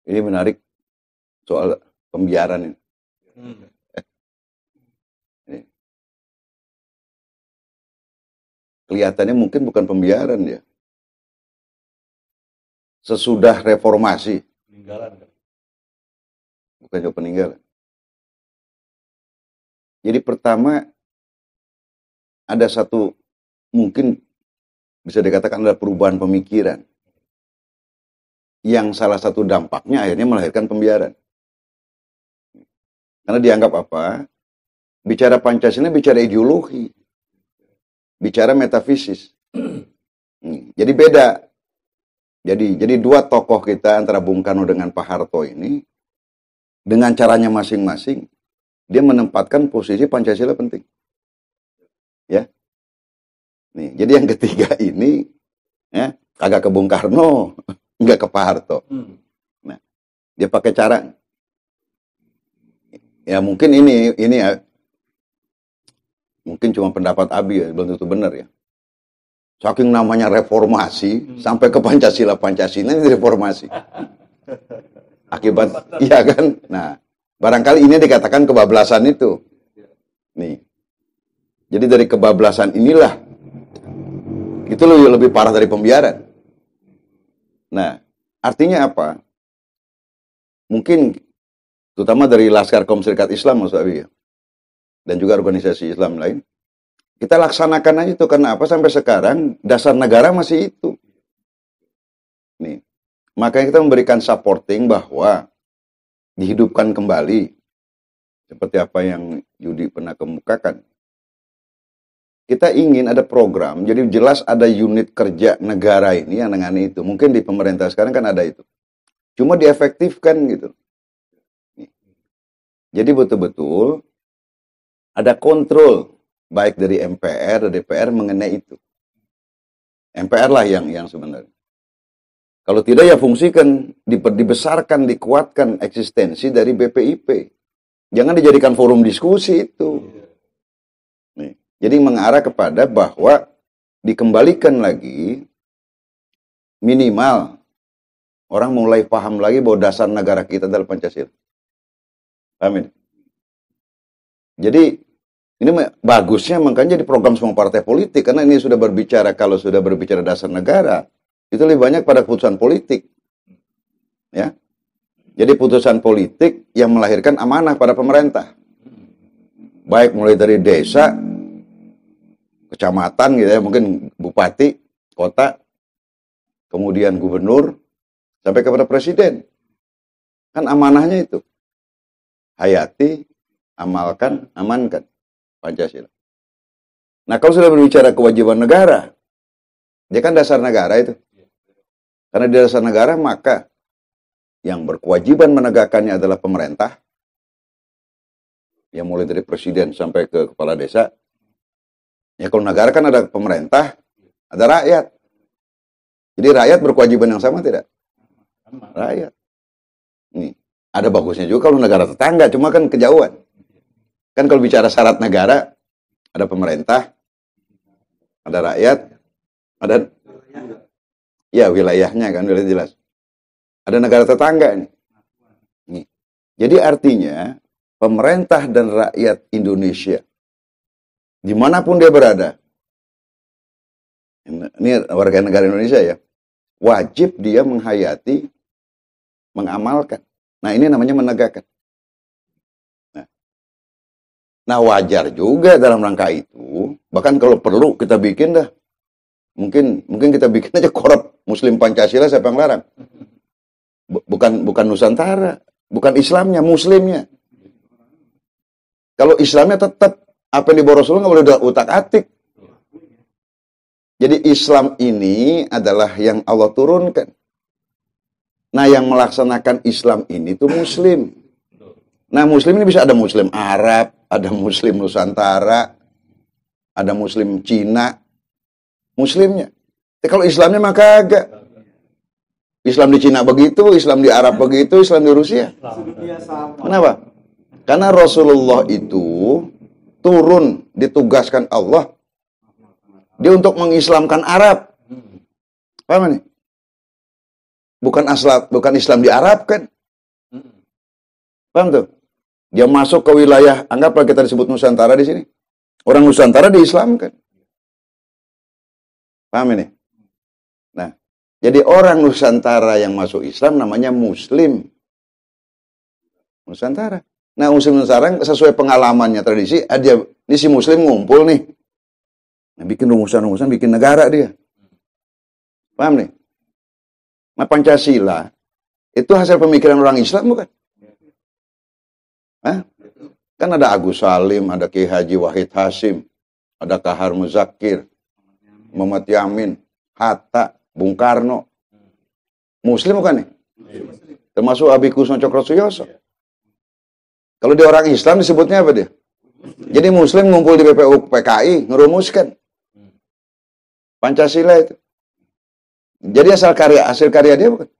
ini menarik soal pembiaran ini. Kelihatannya mungkin bukan pembiaran ya. Sesudah reformasi. Peninggalan kan? Bukan juga peninggalan. Jadi pertama, ada satu, mungkin bisa dikatakan adalah perubahan pemikiran. Yang salah satu dampaknya akhirnya melahirkan pembiaran. Karena dianggap apa? Bicara Pancasila, bicara ideologi. Bicara metafisis. Jadi beda. Jadi dua tokoh kita antara Bung Karno dengan Pak Harto ini, dengan caranya masing-masing, dia menempatkan posisi Pancasila penting. Ya. Nih, jadi yang ketiga ini ya, kagak ke Bung Karno, enggak ke Pak Harto. Nah, dia pakai cara ya mungkin ini ya mungkin cuma pendapat Abi ya, belum tentu benar ya. Saking namanya reformasi sampai ke Pancasila ini reformasi. Akibat iya kan? Nah, barangkali ini dikatakan kebablasan itu. Nih. Jadi dari kebablasan inilah itu lebih parah dari pembiaran. Nah, artinya apa? Mungkin terutama dari Laskar Kaum Serikat Islam Mas Abi ya. Dan juga organisasi Islam lain. Kita laksanakan aja itu karena apa sampai sekarang dasar negara masih itu. Nih. Makanya kita memberikan supporting bahwa dihidupkan kembali seperti apa yang Yudi pernah kemukakan. Kita ingin ada program, jadi jelas ada unit kerja negara ini yang menangani itu. Mungkin di pemerintah sekarang kan ada itu. Cuma diefektifkan gitu. Jadi betul-betul ada kontrol baik dari MPR dan DPR mengenai itu. MPR lah yang sebenarnya. Kalau tidak ya fungsikan, dibesarkan, dikuatkan eksistensi dari BPIP. Jangan dijadikan forum diskusi itu. Nih. Jadi mengarah kepada bahwa dikembalikan lagi minimal orang mulai paham lagi bahwa dasar negara kita adalah Pancasila. Amin. Jadi ini bagusnya makanya jadi program semua partai politik karena ini sudah berbicara kalau sudah berbicara dasar negara itu lebih banyak pada putusan politik. Ya. Jadi putusan politik yang melahirkan amanah pada pemerintah. Baik mulai dari desa, kecamatan gitu ya, mungkin bupati, kota, kemudian gubernur, sampai kepada presiden. Kan amanahnya itu. Hayati, amalkan, amankan. Pancasila. Nah kalau sudah berbicara kewajiban negara, dia kan dasar negara itu. Karena di dasar negara maka yang berkewajiban menegakkannya adalah pemerintah, yang mulai dari presiden sampai ke kepala desa. Ya kalau negara kan ada pemerintah, ada rakyat. Jadi rakyat berkewajiban yang sama tidak? Rakyat. Nih, ada bagusnya juga kalau negara tetangga, cuma kan kejauhan. Kan kalau bicara syarat negara, ada pemerintah, ada rakyat, ada ya wilayahnya kan, wilayah jelas. Ada negara tetangga ini. Nih. Jadi artinya, pemerintah dan rakyat Indonesia, dimanapun dia berada, ini warga negara Indonesia ya, wajib dia menghayati, mengamalkan. Nah ini namanya menegakkan. Nah wajar juga dalam rangka itu, bahkan kalau perlu kita bikin dah, mungkin kita bikin aja korup Muslim Pancasila, siapa yang larang? Bukan Nusantara, bukan Islamnya, Muslimnya. Kalau Islamnya tetap apa yang dibawa Rasulullah nggak boleh utak-atik. Jadi Islam ini adalah yang Allah turunkan. Nah yang melaksanakan Islam ini tuh Muslim. Nah Muslim ini bisa ada Muslim Arab, ada Muslim Nusantara, ada Muslim Cina, Muslimnya. Tapi kalau Islamnya maka agak. Islam di Cina begitu, Islam di Arab begitu, Islam di Rusia. Kenapa? Karena Rasulullah itu turun, ditugaskan Allah dia untuk mengislamkan Arab. Paham nih? Bukan Islam di Arab kan? Paham tuh? Dia masuk ke wilayah, anggaplah kita disebut Nusantara di sini. Orang Nusantara diislamkan. Paham ini? Nah, jadi orang Nusantara yang masuk Islam namanya Muslim. Nusantara. Nah, Muslim Nusantara sesuai pengalamannya, tradisi, dia ini si Muslim ngumpul nih. Nah, bikin rumusan-rumusan, bikin negara dia. Paham nih? Nah, Pancasila itu hasil pemikiran orang Islam bukan? Hah? Kan ada Agus Salim, ada Ki Haji Wahid Hasim, ada Kahar Muzakir, Muhammad Yamin, Hatta, Bung Karno. Muslim bukan nih? Termasuk Abi Kusno Cokrosuyoso. Kalau dia orang Islam disebutnya apa dia? Jadi Muslim ngumpul di BPU PKI, ngerumuskan Pancasila itu. Jadi hasil karya dia bukan?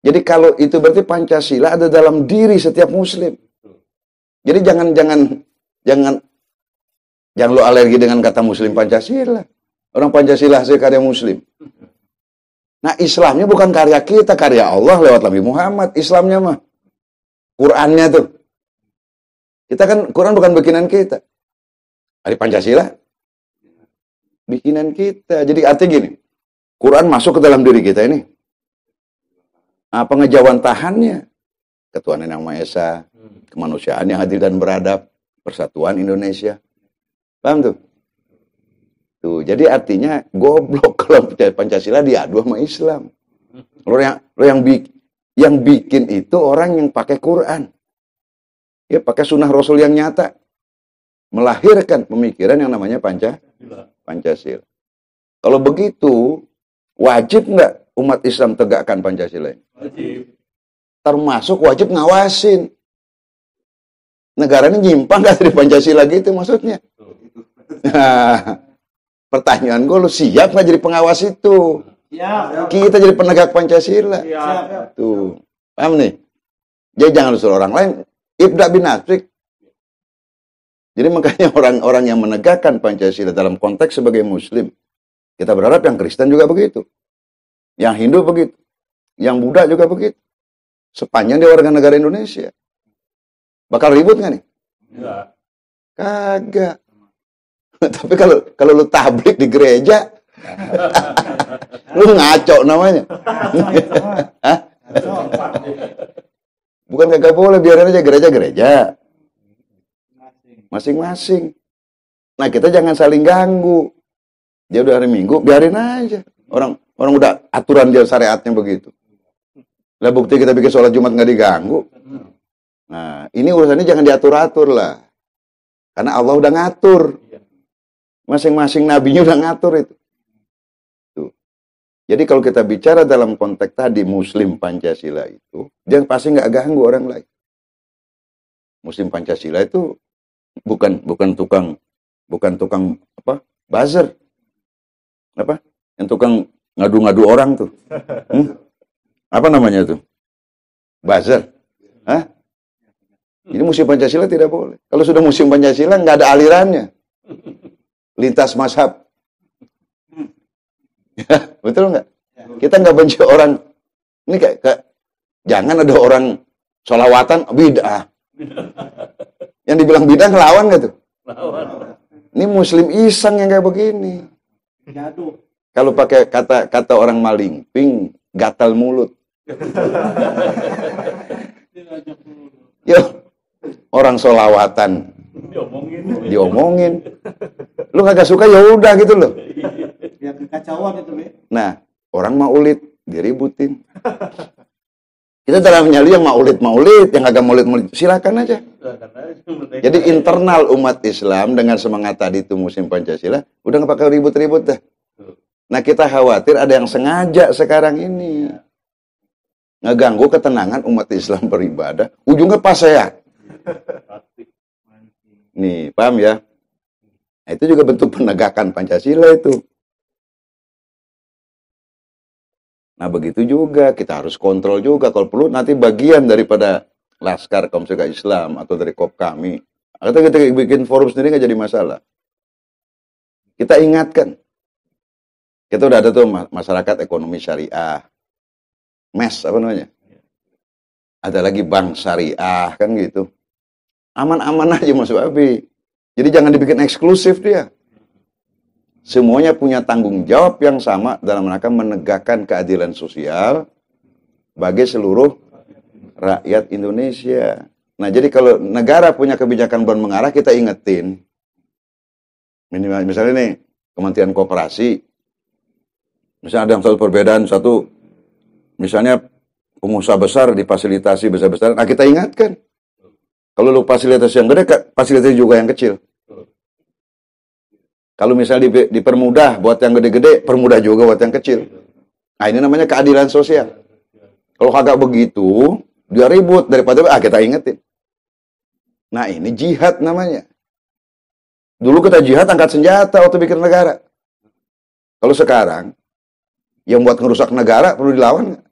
Jadi kalau itu berarti Pancasila ada dalam diri setiap Muslim. Jadi jangan lo alergi dengan kata Muslim Pancasila. Orang Pancasila hasil karya Muslim. Nah, Islamnya bukan karya kita, karya Allah lewat Nabi Muhammad. Islamnya mah Qurannya tuh. Kita kan Quran bukan bikinan kita. Hari Pancasila bikinan kita. Jadi artinya gini, Quran masuk ke dalam diri kita ini. Pengejauhan tahannya, ketuhanan yang Maha Esa, kemanusiaan yang adil dan beradab, persatuan Indonesia. Paham tuh? Tuh, jadi artinya goblok kalau percaya Pancasila diadu sama Islam. Yang bikin itu orang yang pakai Quran. Ya, pakai sunnah Rasul yang nyata. Melahirkan pemikiran yang namanya Pancasila. Kalau begitu, wajib nggak umat Islam tegakkan Pancasila? Wajib. Termasuk wajib ngawasin. Negara ini nyimpang nggak dari Pancasila gitu maksudnya. Nah, pertanyaan gue, lu siap nggak jadi pengawas itu? Siap. Kita jadi penegak Pancasila. Siap. Tuh, paham nih? Jadi jangan suruh orang lain. Ibda bin Nafik. Jadi makanya orang-orang yang menegakkan Pancasila dalam konteks sebagai Muslim, kita berharap yang Kristen juga begitu. Yang Hindu begitu. Yang Buddha juga begitu. Sepanjang dia warga negara Indonesia. Bakal ribut nggak nih? Enggak. Kagak. Tapi kalau lu tablik di gereja, lu ngaco namanya. Hah? Bukan kagak boleh, biarin aja gereja-gereja. Masing-masing. Nah, kita jangan saling ganggu. Dia udah hari Minggu, biarin aja. Orang udah aturan dia syariatnya begitu. Lah bukti kita bikin sholat Jumat nggak diganggu. Nah, ini urusannya jangan diatur-atur lah. Karena Allah udah ngatur. Masing-masing nabinya udah ngatur itu. Tuh. Jadi kalau kita bicara dalam konteks tadi Muslim Pancasila itu, dia pasti nggak ganggu orang lain. Muslim Pancasila itu bukan tukang apa? Buzzer. Apa? Yang tukang ngadu-ngadu orang tuh. Apa namanya tuh? Buzzer. Hah? Ini Muslim Pancasila tidak boleh. Kalau sudah Muslim Pancasila nggak ada alirannya. Lintas mazhab. Betul nggak? Kita nggak benci orang. Ini kayak jangan ada orang sholawatan bid'ah. Yang dibilang bid'ah ngelawan nggak tuh? Ini Muslim iseng yang kayak begini. Kalau pakai kata orang malingping, gatal mulut. Yo, orang sholawatan diomongin. Lu kagak suka ya udah gitu loh. Ya kekacauan itu, Be. Nah, orang maulid diributin. Kita dalam nyali yang maulid, yang agak maulid, silakan aja. Jadi internal umat Islam dengan semangat tadi itu Muslim Pancasila, udah nggak pakai ribut-ribut dah. Nah, kita khawatir ada yang sengaja sekarang ini ngeganggu ketenangan umat Islam beribadah. Ujungnya pas saya. Nih, paham ya? Nah, itu juga bentuk penegakan Pancasila itu. Nah, begitu juga kita harus kontrol juga kalau perlu nanti bagian daripada Laskar Kaum Serikat Islam atau dari KOP kami. Atau kita bikin forum sendiri nggak jadi masalah. Kita ingatkan. Kita udah ada tuh masyarakat ekonomi syariah. MES apa namanya? Ada lagi bank syariah kan gitu. Aman-aman aja Mas Wabi. Jadi jangan dibikin eksklusif dia. Semuanya punya tanggung jawab yang sama dalam rangka menegakkan keadilan sosial bagi seluruh rakyat Indonesia. Nah, jadi kalau negara punya kebijakan bulan mengarah, kita ingetin. Misalnya nih, Kementerian Koperasi, misalnya ada satu perbedaan, satu, misalnya pengusaha besar difasilitasi besar-besar, nah kita ingatkan. Kalau lu fasilitas yang gede, fasilitas juga yang kecil. Kalau misalnya dipermudah buat yang gede-gede, permudah juga buat yang kecil. Nah, ini namanya keadilan sosial. Kalau kagak begitu, dia ribut daripada kita ingetin. Nah, ini jihad namanya. Dulu kita jihad angkat senjata waktu bikin negara. Kalau sekarang, yang buat ngerusak negara perlu dilawan nggak?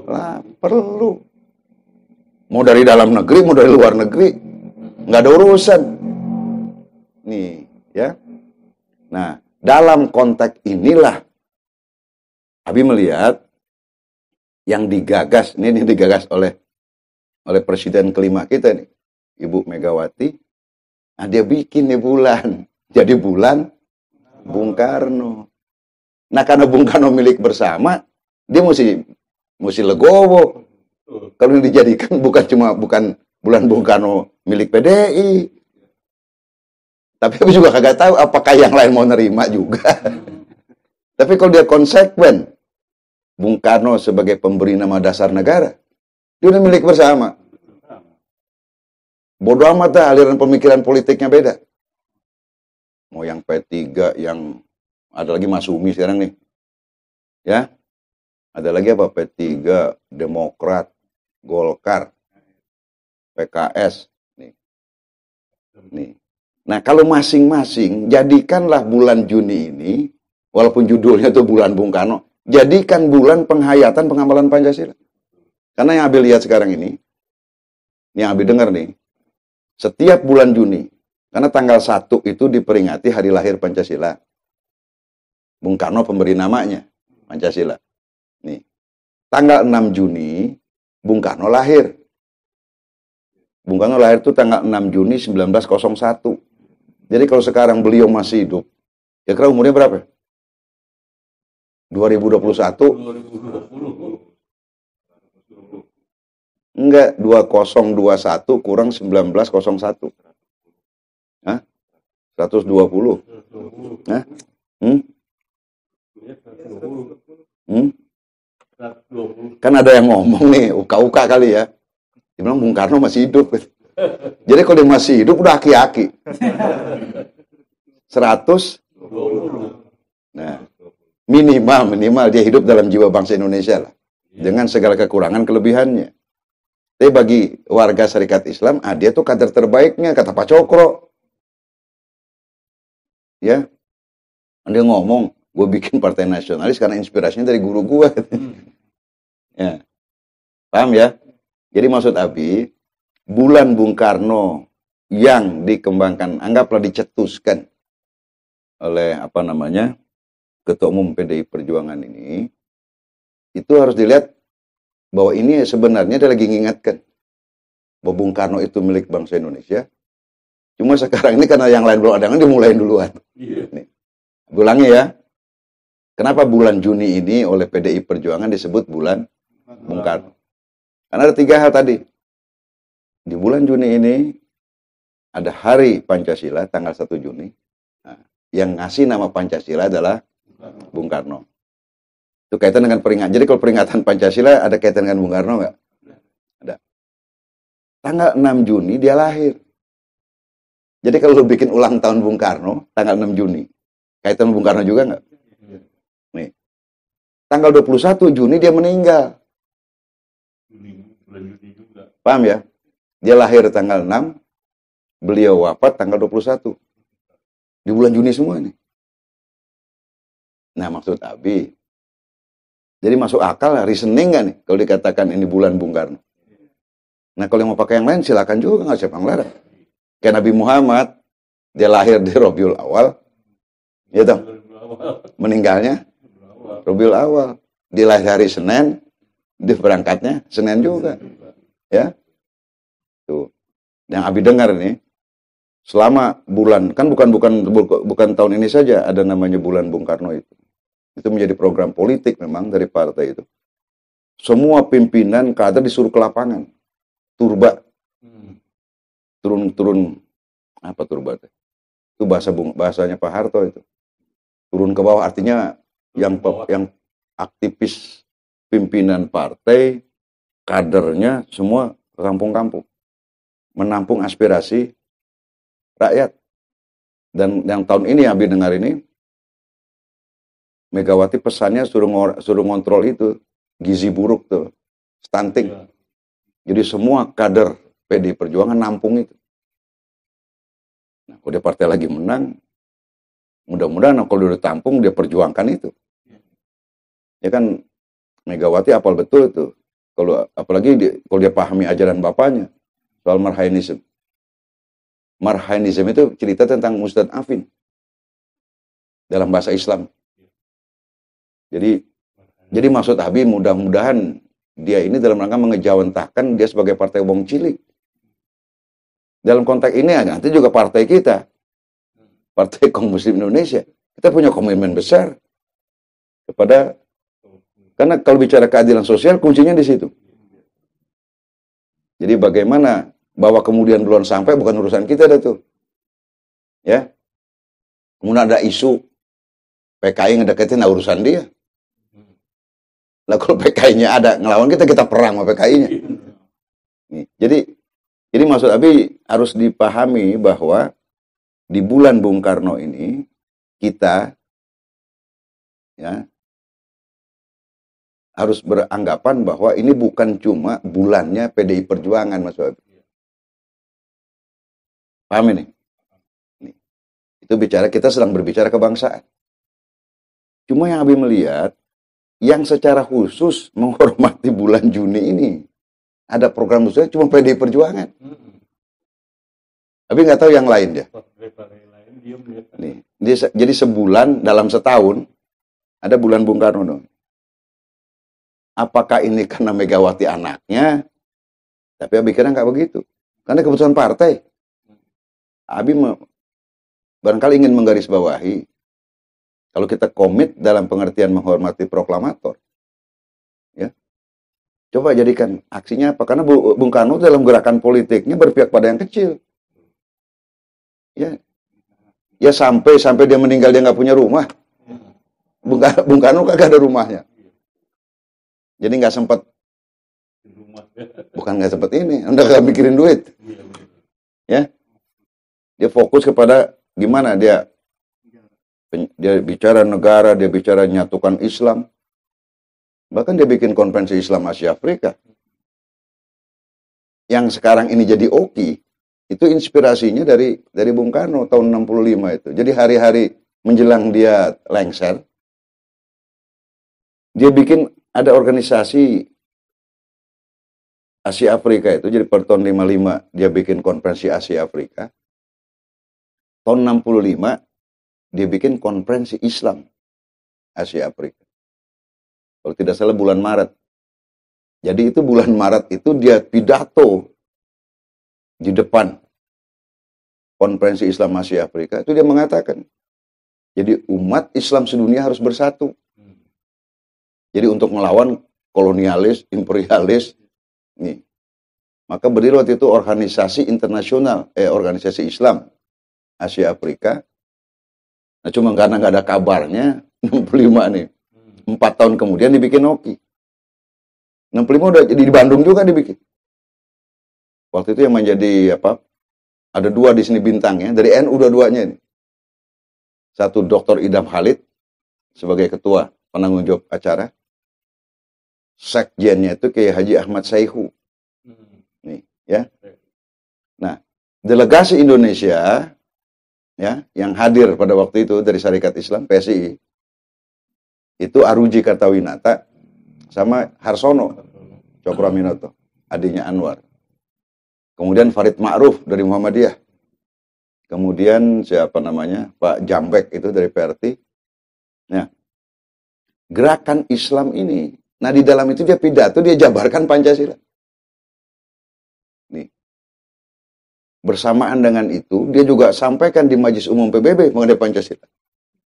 Lah, perlu. Mau dari dalam negeri, mau dari luar negeri, nggak ada urusan. Nih, ya. Nah, dalam konteks inilah Abi melihat yang digagas, ini digagas oleh presiden kelima kita nih, Ibu Megawati. Nah, dia bikin nih bulan, jadi bulan Bung Karno. Nah, karena Bung Karno milik bersama, dia mesti legowo. Kalau dijadikan bukan bulan Bung Karno milik PDI. Tapi aku juga kagak tahu apakah yang lain mau nerima juga. Tapi kalau dia konsekuen, Bung Karno sebagai pemberi nama dasar negara, dia udah milik bersama. Bodoh amat dah aliran pemikiran politiknya beda. Mau yang P3, yang ada lagi Mas Umi sekarang nih. Ya. Ada lagi apa? P3, Demokrat, Golkar, PKS. Nih. Nah, kalau masing-masing, jadikanlah bulan Juni ini, walaupun judulnya itu bulan Bung Karno, jadikan bulan penghayatan pengamalan Pancasila. Karena yang Abi lihat sekarang ini, yang Abi dengar nih, setiap bulan Juni, karena tanggal 1 itu diperingati hari lahir Pancasila. Bung Karno pemberi namanya, Pancasila. Nih, tanggal 6 Juni, Bung Karno lahir. Bung Karno lahir itu tanggal 6 Juni 1901. Jadi kalau sekarang beliau masih hidup, kira-kira umurnya berapa? 2021? Enggak, 2021 kurang 1901. Hah? 120? Hah? Kan ada yang ngomong nih, uka-uka kali ya. Dia bilang Bung Karno masih hidup. Jadi kalau dia masih hidup udah aki-aki. 100? Nah, minimal dia hidup dalam jiwa bangsa Indonesia lah. Dengan segala kekurangan kelebihannya. Tapi bagi warga Syarikat Islam, dia tuh kader terbaiknya, kata Pak Cokro. Ya. Dia ngomong, gue bikin partai nasionalis karena inspirasinya dari guru gue. Ya. Paham ya? Jadi maksud Abi, bulan Bung Karno yang dikembangkan, anggaplah dicetuskan oleh Ketua Umum PDI Perjuangan ini, itu harus dilihat bahwa ini sebenarnya dia lagi mengingatkan bahwa Bung Karno itu milik bangsa Indonesia. Cuma sekarang ini karena yang lain belum ada, dimulai duluan. Nih. Ulangi ya. Kenapa bulan Juni ini oleh PDI Perjuangan disebut bulan Bung Karno? Karena ada 3 hal tadi. Di bulan Juni ini ada Hari Pancasila tanggal 1 Juni. Nah, yang ngasih nama Pancasila adalah Bung Karno. Itu kaitan dengan peringatan. Jadi kalau peringatan Pancasila ada kaitan dengan Bung Karno nggak? Ada. Tanggal 6 Juni dia lahir. Jadi kalau lu bikin ulang tahun Bung Karno, tanggal 6 Juni. Kaitan Bung Karno juga nggak? Nih. Tanggal 21 Juni dia meninggal. Paham ya? Dia lahir tanggal 6, beliau wafat tanggal 21. Di bulan Juni semua nih. Nah, maksud Abi, jadi masuk akal reasoning nggak nih kalau dikatakan ini bulan Bung Karno? Nah kalau yang mau pakai yang lain silakan juga, nggak siapa yang larang. Kayak Nabi Muhammad, dia lahir di Rabiul Awal, ya toh, meninggalnya Rabiul Awal. Dia lahir hari Senin, dia berangkatnya Senin juga, ya. Tuh, yang Abi dengar nih, selama bulan kan bukan tahun ini saja ada namanya bulan Bung Karno itu. Itu menjadi program politik memang dari partai itu. Semua pimpinan kader disuruh ke lapangan. Turba. Turun apa turba itu? Itu bahasanya Pak Harto itu. Turun ke bawah artinya yang aktivis pimpinan partai, kadernya semua ke kampung-kampung. Menampung aspirasi rakyat. Dan yang tahun ini Abi dengar ini Megawati pesannya suruh ngontrol itu gizi buruk tuh, stunting. Jadi semua kader PD Perjuangan nampung itu. Nah, kalau dia partai lagi menang, mudah-mudahan kalau dia tampung dia perjuangkan itu. Ya kan Megawati apal betul itu. Apalagi kalau dia pahami ajaran bapaknya soal marhainism. Marhainism itu cerita tentang Ustadz Afin dalam bahasa Islam. Jadi maksud Abi mudah-mudahan dia ini dalam rangka mengejawantahkan dia sebagai partai wong cilik. Dalam konteks ini nanti juga partai kita, Partai Kaum Muslim Indonesia, kita punya komitmen besar karena kalau bicara keadilan sosial kuncinya di situ. Jadi bagaimana bahwa kemudian belum sampai bukan urusan kita dah tuh, ya. Kemudian ada isu PKI ngedeketin urusan dia. Lah kalau PKI-nya ada ngelawan kita perang sama PKI-nya. Nih, jadi maksud Abi harus dipahami bahwa di bulan Bung Karno ini kita ya harus beranggapan bahwa ini bukan cuma bulannya PDI Perjuangan, Mas Abi. Paham ini? Nih, itu kita sedang berbicara kebangsaan. Cuma yang Abi melihat yang secara khusus menghormati bulan Juni ini ada program khususnya cuma PDI Perjuangan. Tapi nggak tahu yang lain ya. Nih, jadi sebulan dalam setahun ada bulan Bung Karno dong. Apakah ini karena Megawati anaknya? Tapi Abi kira nggak begitu. Karena keputusan partai. Abi barangkali ingin menggarisbawahi kalau kita komit dalam pengertian menghormati proklamator, ya, coba jadikan aksinya apa? Karena Bung Karno dalam gerakan politiknya berpihak pada yang kecil, ya sampai dia meninggal dia nggak punya rumah. Bung Karno kagak ada rumahnya, jadi nggak sempat, bukan nggak sempat ini, udah nggak mikirin duit, ya, dia fokus kepada gimana dia bicara negara, dia bicara nyatukan Islam. Bahkan dia bikin konferensi Islam Asia Afrika. Yang sekarang ini jadi OKI, itu inspirasinya dari Bung Karno tahun 65 itu. Jadi hari-hari menjelang dia lengser, dia bikin ada organisasi Asia Afrika itu. Jadi per tahun 55 dia bikin konferensi Asia Afrika. Tahun 65 dia bikin konferensi Islam Asia Afrika. Kalau tidak salah bulan Maret. Jadi itu bulan Maret itu dia pidato di depan konferensi Islam Asia Afrika. Itu dia mengatakan, jadi umat Islam sedunia harus bersatu. Jadi untuk melawan kolonialis, imperialis. Nih. Maka berdiri waktu itu organisasi internasional, organisasi Islam Asia Afrika. Nah cuma karena nggak ada kabarnya 65 nih. 4 tahun kemudian dibikin OKI. 65 udah jadi di Bandung juga dibikin. Waktu itu yang menjadi apa? Ada 2 di sini bintangnya dari NU dua-duanya ini. Satu Dr. Idam Khalid sebagai ketua penanggung jawab acara. Sekjennya itu kayak Haji Ahmad Saihu. Nih, ya. Nah, delegasi Indonesia ya, yang hadir pada waktu itu dari Syarikat Islam PSI itu Aruji Kartawinata sama Harsono Cokroaminoto, adiknya Anwar. Kemudian Farid Ma'ruf dari Muhammadiyah. Kemudian siapa namanya? Pak Jambek itu dari PRT. Nah, gerakan Islam ini, nah di dalam itu dia pidato, dia jabarkan Pancasila. Nih. Bersamaan dengan itu, dia juga sampaikan di Majelis Umum PBB mengenai Pancasila.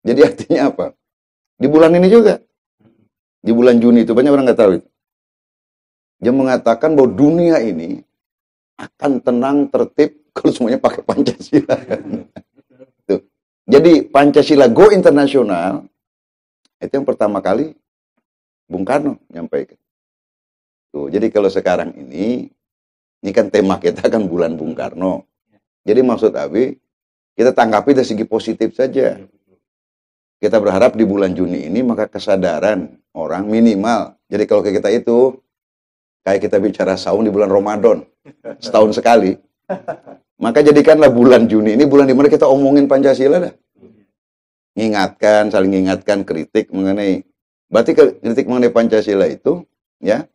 Jadi artinya apa? Di bulan ini juga. Di bulan Juni itu, banyak orang nggak tahu itu. Dia mengatakan bahwa dunia ini akan tenang, tertib, kalau semuanya pakai Pancasila. Tuh. Jadi Pancasila go internasional, itu yang pertama kali Bung Karno nyampaikan. Tuh, jadi kalau sekarang ini kan tema kita kan bulan Bung Karno. Jadi maksud Abi, kita tanggapi dari segi positif saja. Kita berharap di bulan Juni ini maka kesadaran orang minimal. Jadi kalau kayak kita itu, kayak kita bicara saum di bulan Ramadan, setahun sekali. Maka jadikanlah bulan Juni ini bulan dimana kita omongin Pancasila dah. Ngingatkan, saling mengingatkan, kritik mengenai. Berarti kritik mengenai Pancasila itu, ya,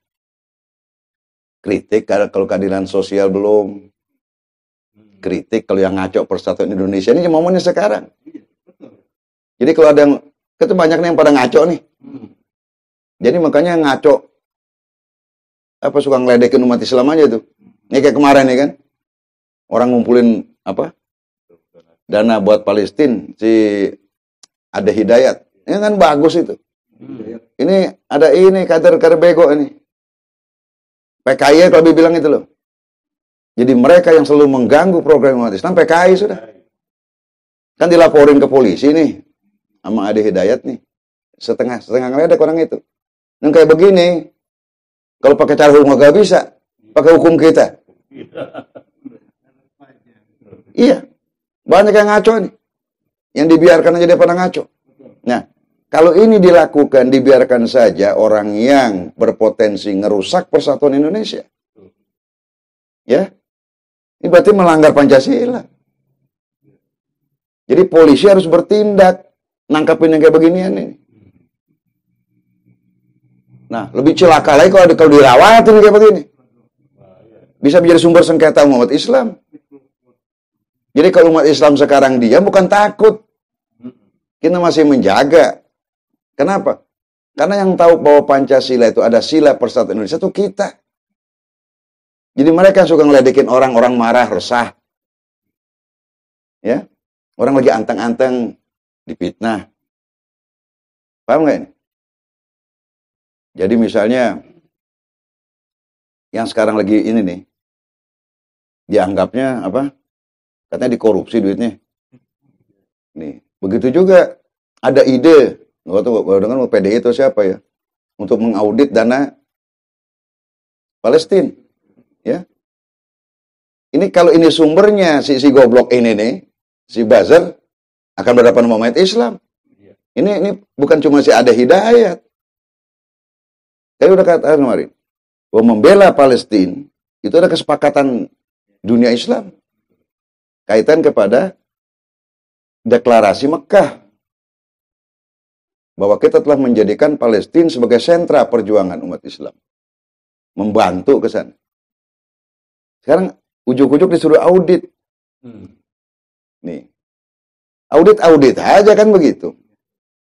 kritik kalau keadilan sosial belum. Kritik kalau yang ngaco persatuan Indonesia ini momennya sekarang. Jadi kalau ada yang, itu banyak nih yang pada ngaco nih. Jadi makanya ngaco, apa suka ngeledekin umat Islam aja tuh. Ini kayak kemarin nih kan. Orang ngumpulin apa? Dana buat Palestina, si ada Hidayat. Ini kan bagus itu. Ini ada ini kader-kader bego ini. PKI kalau bilang itu loh. Jadi mereka yang selalu mengganggu program umat Islam, PKI sudah. Kan dilaporin ke polisi nih sama Ade Hidayat nih. Setengah ngeledek orang itu. Yang kayak begini, kalau pakai cara hukum gak bisa, pakai hukum kita. Iya, banyak yang ngaco nih. Yang dibiarkan aja daripada ngaco. Nah, kalau ini dilakukan, dibiarkan saja orang yang berpotensi ngerusak persatuan Indonesia. Ya, ini berarti melanggar Pancasila. Jadi polisi harus bertindak, nangkapin yang kayak beginian nih. Nah, lebih celaka lagi kalau dirawatin kayak begini. Bisa menjadi sumber sengketa umat Islam. Jadi kalau umat Islam sekarang diam bukan takut. Kita masih menjaga. Kenapa? Karena yang tahu bahwa Pancasila itu ada sila persatuan Indonesia itu kita. Jadi mereka suka ngeledekin orang marah, resah. Ya. Orang lagi anteng-anteng difitnah. Paham nggak ini? Jadi misalnya yang sekarang lagi ini nih dianggapnya apa? Katanya dikorupsi duitnya. Nih, begitu juga ada ide, waktu dengan PDI itu siapa ya, untuk mengaudit dana Palestina, ya. Ini kalau ini sumbernya si goblok ini nih, si buzzer akan berhadapan sama umat Islam. Ini bukan cuma si ada Hidayat. Saya udah katakan kemarin, bahwa membela Palestina itu ada kesepakatan dunia Islam. Kaitan kepada deklarasi Mekah bahwa kita telah menjadikan Palestina sebagai sentra perjuangan umat Islam, membantu ke sana. Sekarang ujuk-ujuk disuruh audit. Nih, audit aja kan begitu.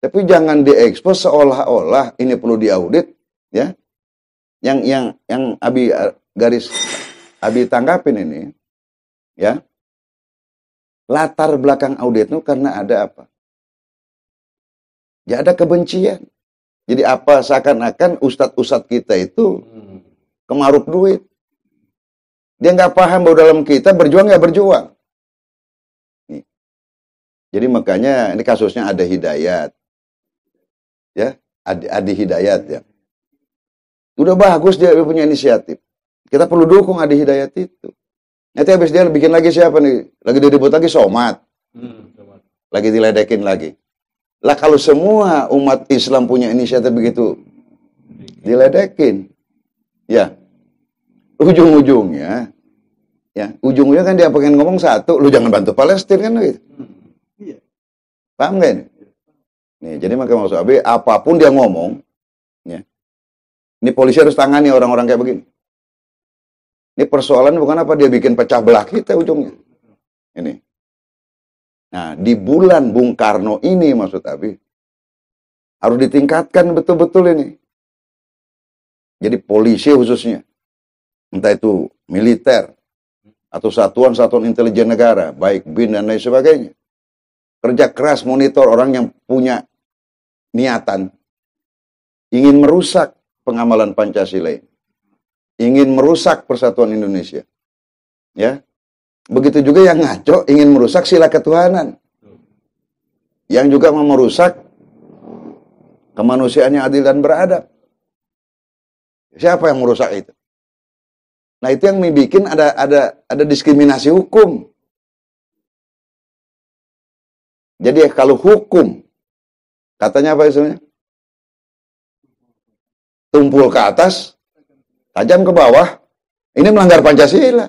Tapi jangan diekspos seolah-olah ini perlu diaudit, ya. Yang Abi tanggapin ini, ya. Latar belakang audit itu karena ada apa? Ya ada kebencian. Jadi apa seakan-akan ustadz-ustadz kita itu kemaruk duit. Dia nggak paham bahwa dalam kita berjuang ya berjuang. Nih. Jadi makanya ini kasusnya ada Hidayat. Ya, Adi Hidayat ya. Udah bagus dia punya inisiatif. Kita perlu dukung Adi Hidayat itu. Nanti habis dia bikin lagi siapa nih? Lagi diribut lagi Somad. Lagi diledekin lagi. Lah kalau semua umat Islam punya inisiatif begitu diledekin. Ya. Ujung-ujungnya kan dia pengen ngomong satu, lu jangan bantu Palestina kan gitu. Paham gak ini? Nih, jadi maka maksud Abi, apapun dia ngomong, ya. Ini polisi harus tangani orang-orang kayak begini. Ini persoalan bukan apa dia bikin pecah belah kita ujungnya. Ini. Nah, di bulan Bung Karno ini maksud Abi harus ditingkatkan betul-betul ini. Jadi polisi khususnya, entah itu militer atau satuan-satuan intelijen negara, baik BIN dan lain sebagainya, kerja keras monitor orang yang punya niatan ingin merusak pengamalan Pancasila ini, ingin merusak persatuan Indonesia, ya. Begitu juga yang ngaco ingin merusak sila ketuhanan, yang juga mau merusak kemanusiaan yang adil dan beradab. Siapa yang merusak itu? Nah, itu yang bikin ada diskriminasi hukum. Jadi kalau hukum, katanya apa istilahnya? Tumpul ke atas, tajam ke bawah, ini melanggar Pancasila.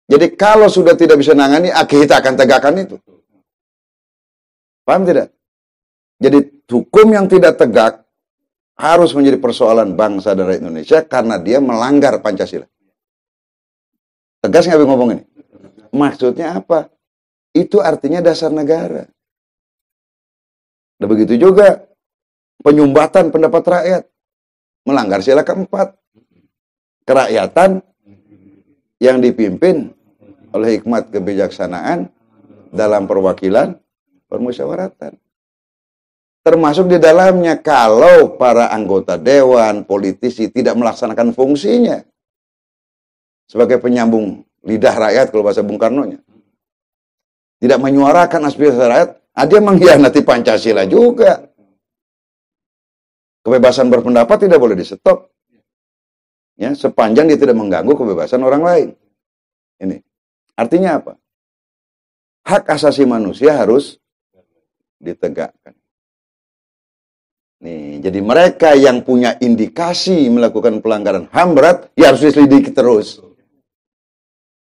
Jadi kalau sudah tidak bisa nangani, kita akan tegakkan itu. Paham tidak? Jadi hukum yang tidak tegak harus menjadi persoalan bangsa dan rakyat Indonesia karena dia melanggar Pancasila. Tegas nggak ngomong ini? Maksudnya apa? Itu artinya dasar negara. Dan begitu juga penyumbatan pendapat rakyat. Melanggar sila keempat. Kerakyatan yang dipimpin oleh hikmat kebijaksanaan dalam perwakilan permusyawaratan. Termasuk di dalamnya kalau para anggota dewan, politisi tidak melaksanakan fungsinya sebagai penyambung lidah rakyat kalau bahasa Bung Karno-nya. Tidak menyuarakan aspirasi rakyat, dia mengkhianati Pancasila juga. Kebebasan berpendapat tidak boleh di-stop. Ya, sepanjang dia tidak mengganggu kebebasan orang lain. Ini. Artinya apa? Hak asasi manusia harus ditegakkan. Nih, jadi mereka yang punya indikasi melakukan pelanggaran HAM berat, ya harus diselidiki terus.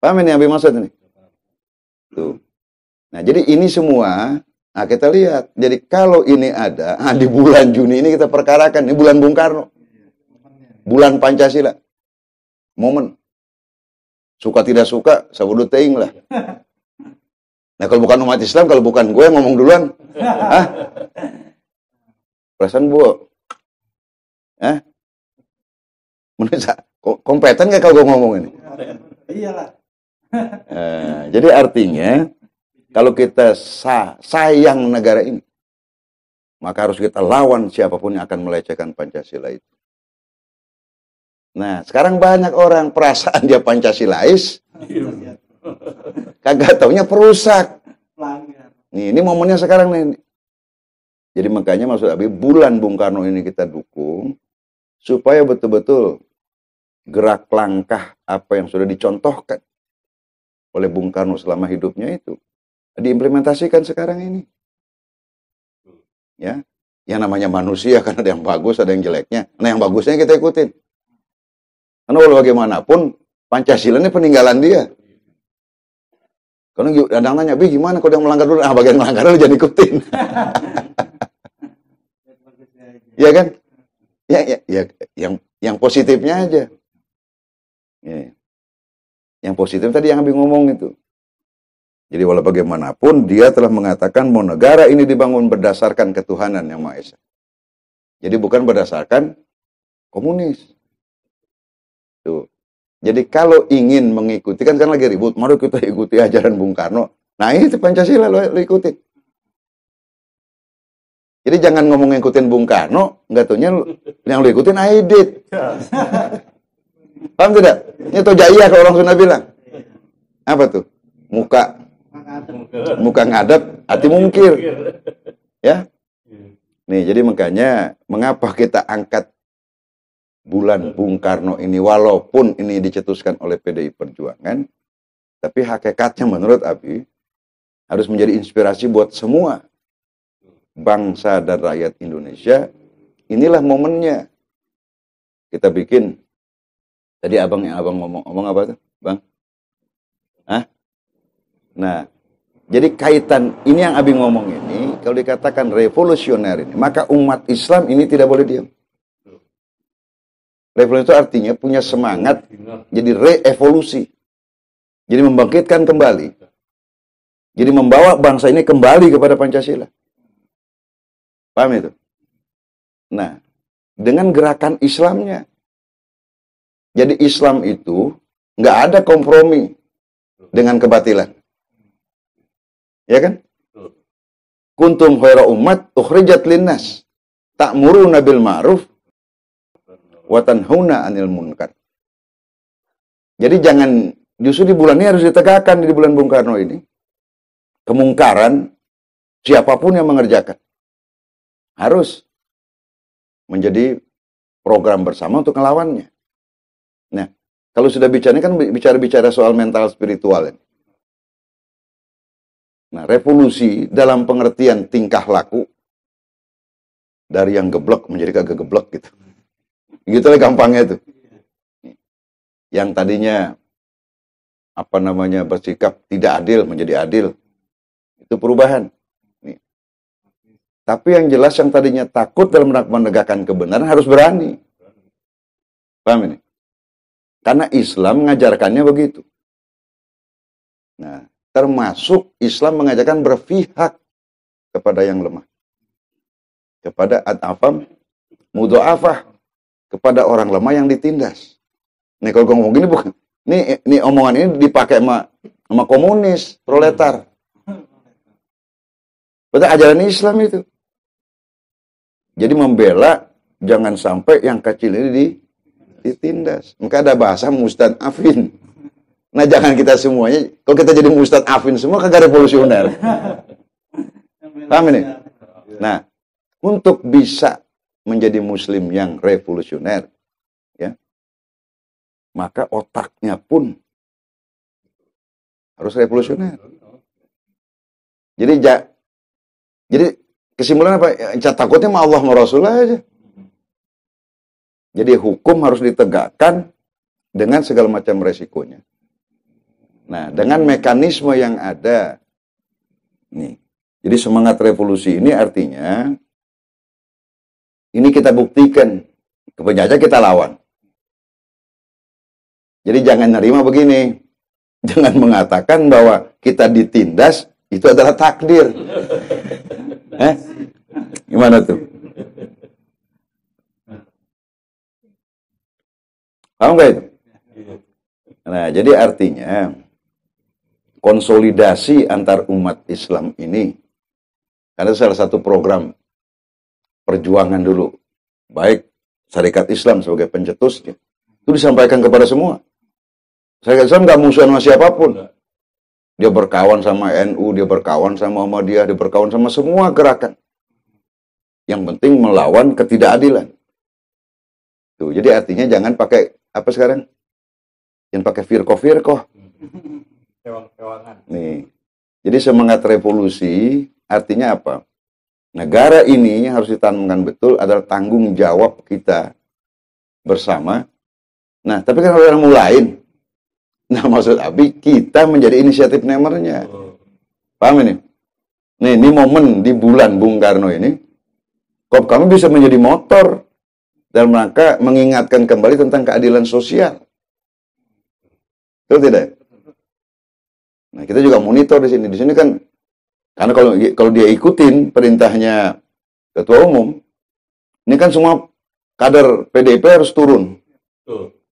Paham ini yang maksud ini? Tuh. Nah, jadi ini semua, nah kita lihat. Jadi kalau ini ada, di bulan Juni ini kita perkarakan, ini bulan Bung Karno. Bulan Pancasila. Momen. Suka tidak suka, sabudu teing lah. Nah, kalau bukan umat Islam, kalau bukan gue yang ngomong duluan, perasaan bu, menurut kompeten gak kalau gue ngomong ini? Iyalah. Jadi artinya kalau kita sayang negara ini, maka harus kita lawan siapapun yang akan melecehkan Pancasila itu. Nah, sekarang banyak orang perasaan dia Pancasilais, kagak taunya perusak. Nih, ini momennya sekarang nih. Jadi makanya maksud Abi, bulan Bung Karno ini kita dukung supaya betul-betul gerak langkah apa yang sudah dicontohkan oleh Bung Karno selama hidupnya itu diimplementasikan sekarang ini. Ya, yang namanya manusia kan ada yang bagus, ada yang jeleknya. Nah, yang bagusnya kita ikutin. Karena walau bagaimanapun Pancasila ini peninggalan dia. Karena kadang nanya, Bi gimana kalau yang melanggar dulu? Bagian melanggar dulu jangan ikutin. Ya kan? Ya, yang positifnya aja. Ya. Yang positif tadi yang Abi ngomong itu. Jadi walau bagaimanapun dia telah mengatakan bahwa negara ini dibangun berdasarkan ketuhanan yang Maha Esa. Jadi bukan berdasarkan komunis. Tuh. Jadi kalau ingin mengikuti, kan lagi ribut, mari kita ikuti ajaran Bung Karno. Nah ini Pancasila lo ikutin. Jadi jangan ngomong ngikutin Bung Karno, nggak taunya yang lo ikutin Aidit. Paham tidak? Ini Tojaiyah kalau orang Sunda bilang. Apa tuh? Muka ngadep, hati mungkir. Ya. Nih, jadi makanya mengapa kita angkat bulan Bung Karno ini walaupun ini dicetuskan oleh PDI Perjuangan, tapi hakikatnya menurut Abi harus menjadi inspirasi buat semua bangsa dan rakyat Indonesia. Inilah momennya. Kita bikin. Tadi abang ngomong apa tuh, Bang? Nah, jadi kaitan ini yang Abi ngomong ini, kalau dikatakan revolusioner ini, maka umat Islam ini tidak boleh diam. Revolusi itu artinya punya semangat jadi reevolusi. Jadi membangkitkan kembali. Jadi membawa bangsa ini kembali kepada Pancasila. Paham itu? Nah, dengan gerakan Islamnya. Jadi Islam itu nggak ada kompromi dengan kebatilan. Ya kan? Kuntum khaira ummat ukhrijat linnas ta'muruna bil ma'ruf wa tanhauna 'anil munkar. Jadi jangan, justru di bulan ini harus ditegakkan, di bulan Bung Karno ini. Kemungkaran siapapun yang mengerjakan harus menjadi program bersama untuk melawannya. Nah, kalau sudah bicara kan bicara soal mental spiritual ini. Nah, revolusi dalam pengertian tingkah laku dari yang geblek menjadi kagak geblek gitu. Gitu lah gampangnya itu. Yang tadinya bersikap tidak adil menjadi adil. Itu perubahan. Nih. Tapi yang jelas yang tadinya takut dalam menegakkan kebenaran harus berani. Paham ini? Karena Islam mengajarkannya begitu. Nah, termasuk Islam mengajarkan berpihak kepada yang lemah. Kepada ad-afam mudha'afah. Kepada orang lemah yang ditindas. Nih kalau ngomong gini bukan. Nih omongan ini dipakai sama komunis, proletar. Betul ajaran Islam itu. Jadi membela jangan sampai yang kecil ini ditindas. Maka ada bahasa mustad'afin. Nah jangan kita semuanya, kalau kita jadi mustad'afin semua kagak revolusioner. Paham ini? Nah, untuk bisa menjadi muslim yang revolusioner, ya, maka otaknya pun harus revolusioner. Jadi kesimpulan apa? Takutnya sama Allah sama Rasul aja. Jadi hukum harus ditegakkan dengan segala macam resikonya. Nah, dengan mekanisme yang ada, nih. Jadi semangat revolusi ini artinya ini kita buktikan, penjajah kita lawan. Jadi jangan nerima begini. Jangan mengatakan bahwa kita ditindas, itu adalah takdir. Gimana tuh? Paham gak itu? Nah, jadi artinya konsolidasi antar umat Islam ini ada salah satu program perjuangan dulu, baik Syarikat Islam sebagai pencetusnya, itu disampaikan kepada semua. Syarikat Islam nggak musuhan sama siapapun. Dia berkawan sama NU, dia berkawan sama Muhammadiyah, dia berkawan sama semua gerakan. Yang penting melawan ketidakadilan. Tuh, jadi artinya jangan pakai apa sekarang? Jangan pakai firqoh. Nih, jadi semangat revolusi artinya apa? Negara ini yang harus ditanamkan betul adalah tanggung jawab kita bersama. Nah, tapi kan orang mulain. Nah, maksud Abi, kita menjadi inisiatif nemernya. Paham ini? Nih, ini momen di bulan Bung Karno ini, kok kami bisa menjadi motor dalam rangka mengingatkan kembali tentang keadilan sosial. Betul tidak? Nah, kita juga monitor di sini. Di sini kan karena kalau dia ikutin perintahnya ketua umum, ini kan semua kader PDIP harus turun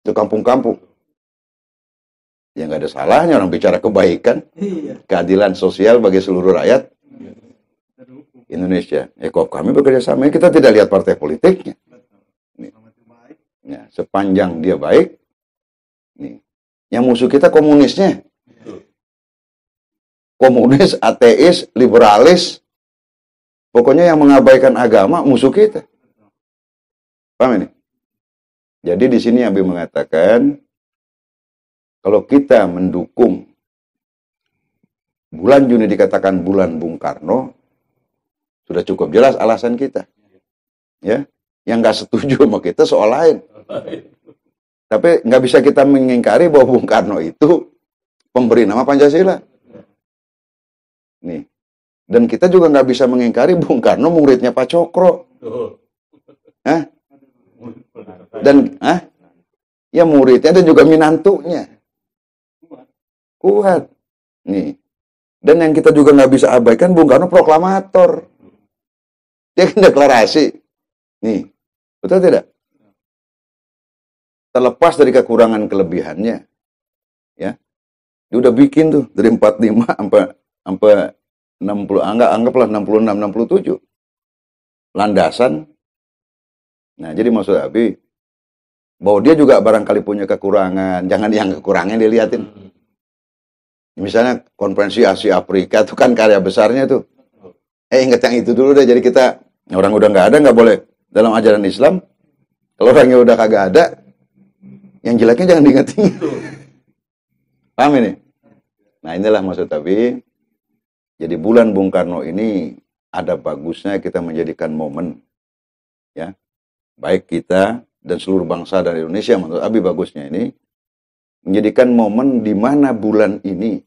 ke kampung-kampung. Ya nggak ada salahnya orang bicara kebaikan, keadilan sosial bagi seluruh rakyat Indonesia. Kok kami bekerja sama, kita tidak lihat partai politiknya. Nih. Ya, sepanjang dia baik, nih. Yang musuh kita komunisnya. Komunis, ateis, liberalis, pokoknya yang mengabaikan agama musuh kita. Paham ini? Jadi di sini Abi mengatakan kalau kita mendukung bulan Juni dikatakan bulan Bung Karno, sudah cukup jelas alasan kita. Ya, yang nggak setuju sama kita soal lain. Tapi nggak bisa kita mengingkari bahwa Bung Karno itu pemberi nama Pancasila. Nih. Dan kita juga nggak bisa mengingkari Bung Karno muridnya Pak Cokro. Ya muridnya dan juga minantunya. Kuat. Nih. Dan yang kita juga nggak bisa abaikan, Bung Karno proklamator. Dia kan deklarasi. Nih. Betul tidak? Terlepas dari kekurangan kelebihannya. Ya. Dia udah bikin tuh dari 45 sampai 60, anggaplah 66, 67. Landasan. Nah, jadi maksud Abi, bahwa dia juga barangkali punya kekurangan. Jangan yang kekurangan dilihatin. Misalnya konferensi Asia Afrika itu kan karya besarnya tuh. Ingat yang itu dulu deh. Jadi kita, orang udah nggak ada, nggak boleh dalam ajaran Islam. Kalau orangnya udah kagak ada, yang jeleknya jangan diingat-ingat. Paham ini? Nah inilah maksud Abi. Jadi bulan Bung Karno ini ada bagusnya kita menjadikan momen. Ya. Baik kita dan seluruh bangsa dan Indonesia, menurut Abi bagusnya ini, menjadikan momen di mana bulan ini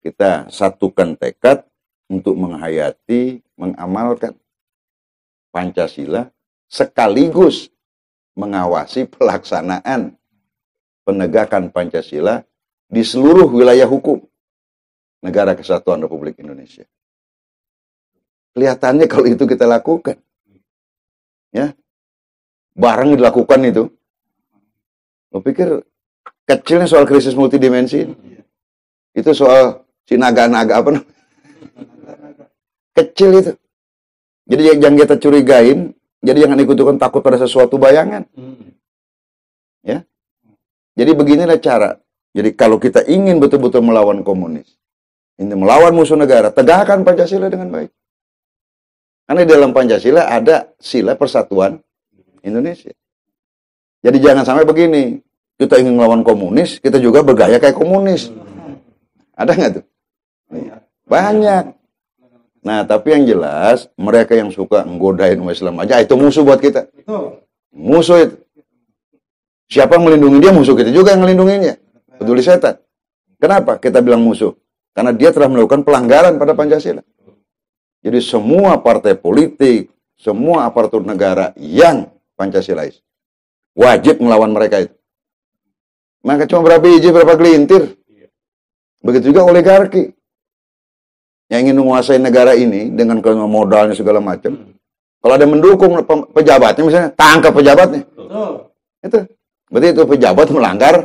kita satukan tekad untuk menghayati, mengamalkan Pancasila, sekaligus mengawasi pelaksanaan penegakan Pancasila di seluruh wilayah hukum Negara Kesatuan Republik Indonesia. Kelihatannya kalau itu kita lakukan, ya, bareng dilakukan itu, lo pikir kecilnya soal krisis multidimensi, itu soal si naga-naga apa namanya? Kecil itu. Jadi yang kita curigain, jadi jangan ikut-ikutan takut pada sesuatu bayangan. Ya. Jadi beginilah cara. Jadi kalau kita ingin betul-betul melawan komunis, ini melawan musuh negara, tegakkan Pancasila dengan baik. Karena di dalam Pancasila ada sila persatuan Indonesia. Jadi jangan sampai begini, kita ingin melawan komunis, kita juga bergaya kayak komunis. Ada nggak tuh? Banyak. Nah, tapi yang jelas, mereka yang suka nggodain Islam aja, itu musuh buat kita. Musuh itu. Siapa yang melindungi dia, musuh kita juga yang melindunginya. Peduli setan. Kenapa kita bilang musuh? Karena dia telah melakukan pelanggaran pada Pancasila. Jadi semua partai politik, semua aparatur negara yang Pancasilais, wajib melawan mereka itu. Maka cuma berapa biji, berapa gelintir. Begitu juga oligarki. Yang ingin menguasai negara ini dengan modalnya segala macam. Kalau ada mendukung pejabatnya, misalnya, tangkap pejabatnya. Itu. Berarti itu pejabat melanggar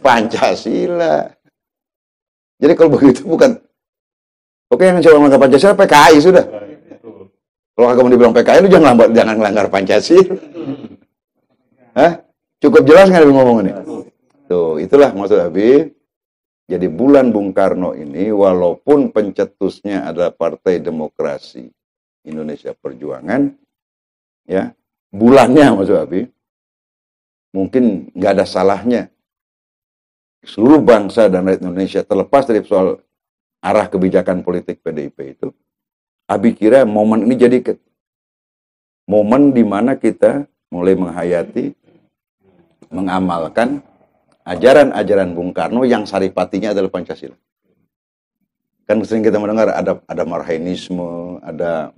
Pancasila. Jadi kalau begitu bukan, oke yang coba melanggar Pancasila PKI sudah. Kalau kamu dibilang PKI lu jangan melanggar Pancasila. Hah? Cukup jelas nggak ngomong ini? Tuh, itulah maksud Abi. Jadi bulan Bung Karno ini walaupun pencetusnya adalah Partai Demokrasi Indonesia Perjuangan, ya, bulannya maksud Abi, mungkin nggak ada salahnya seluruh bangsa dan rakyat Indonesia terlepas dari soal arah kebijakan politik PDIP itu, Abi kira momen ini jadi momen di mana kita mulai menghayati, mengamalkan ajaran-ajaran Bung Karno yang saripatinya adalah Pancasila. Kan sering kita mendengar ada marhainisme, ada,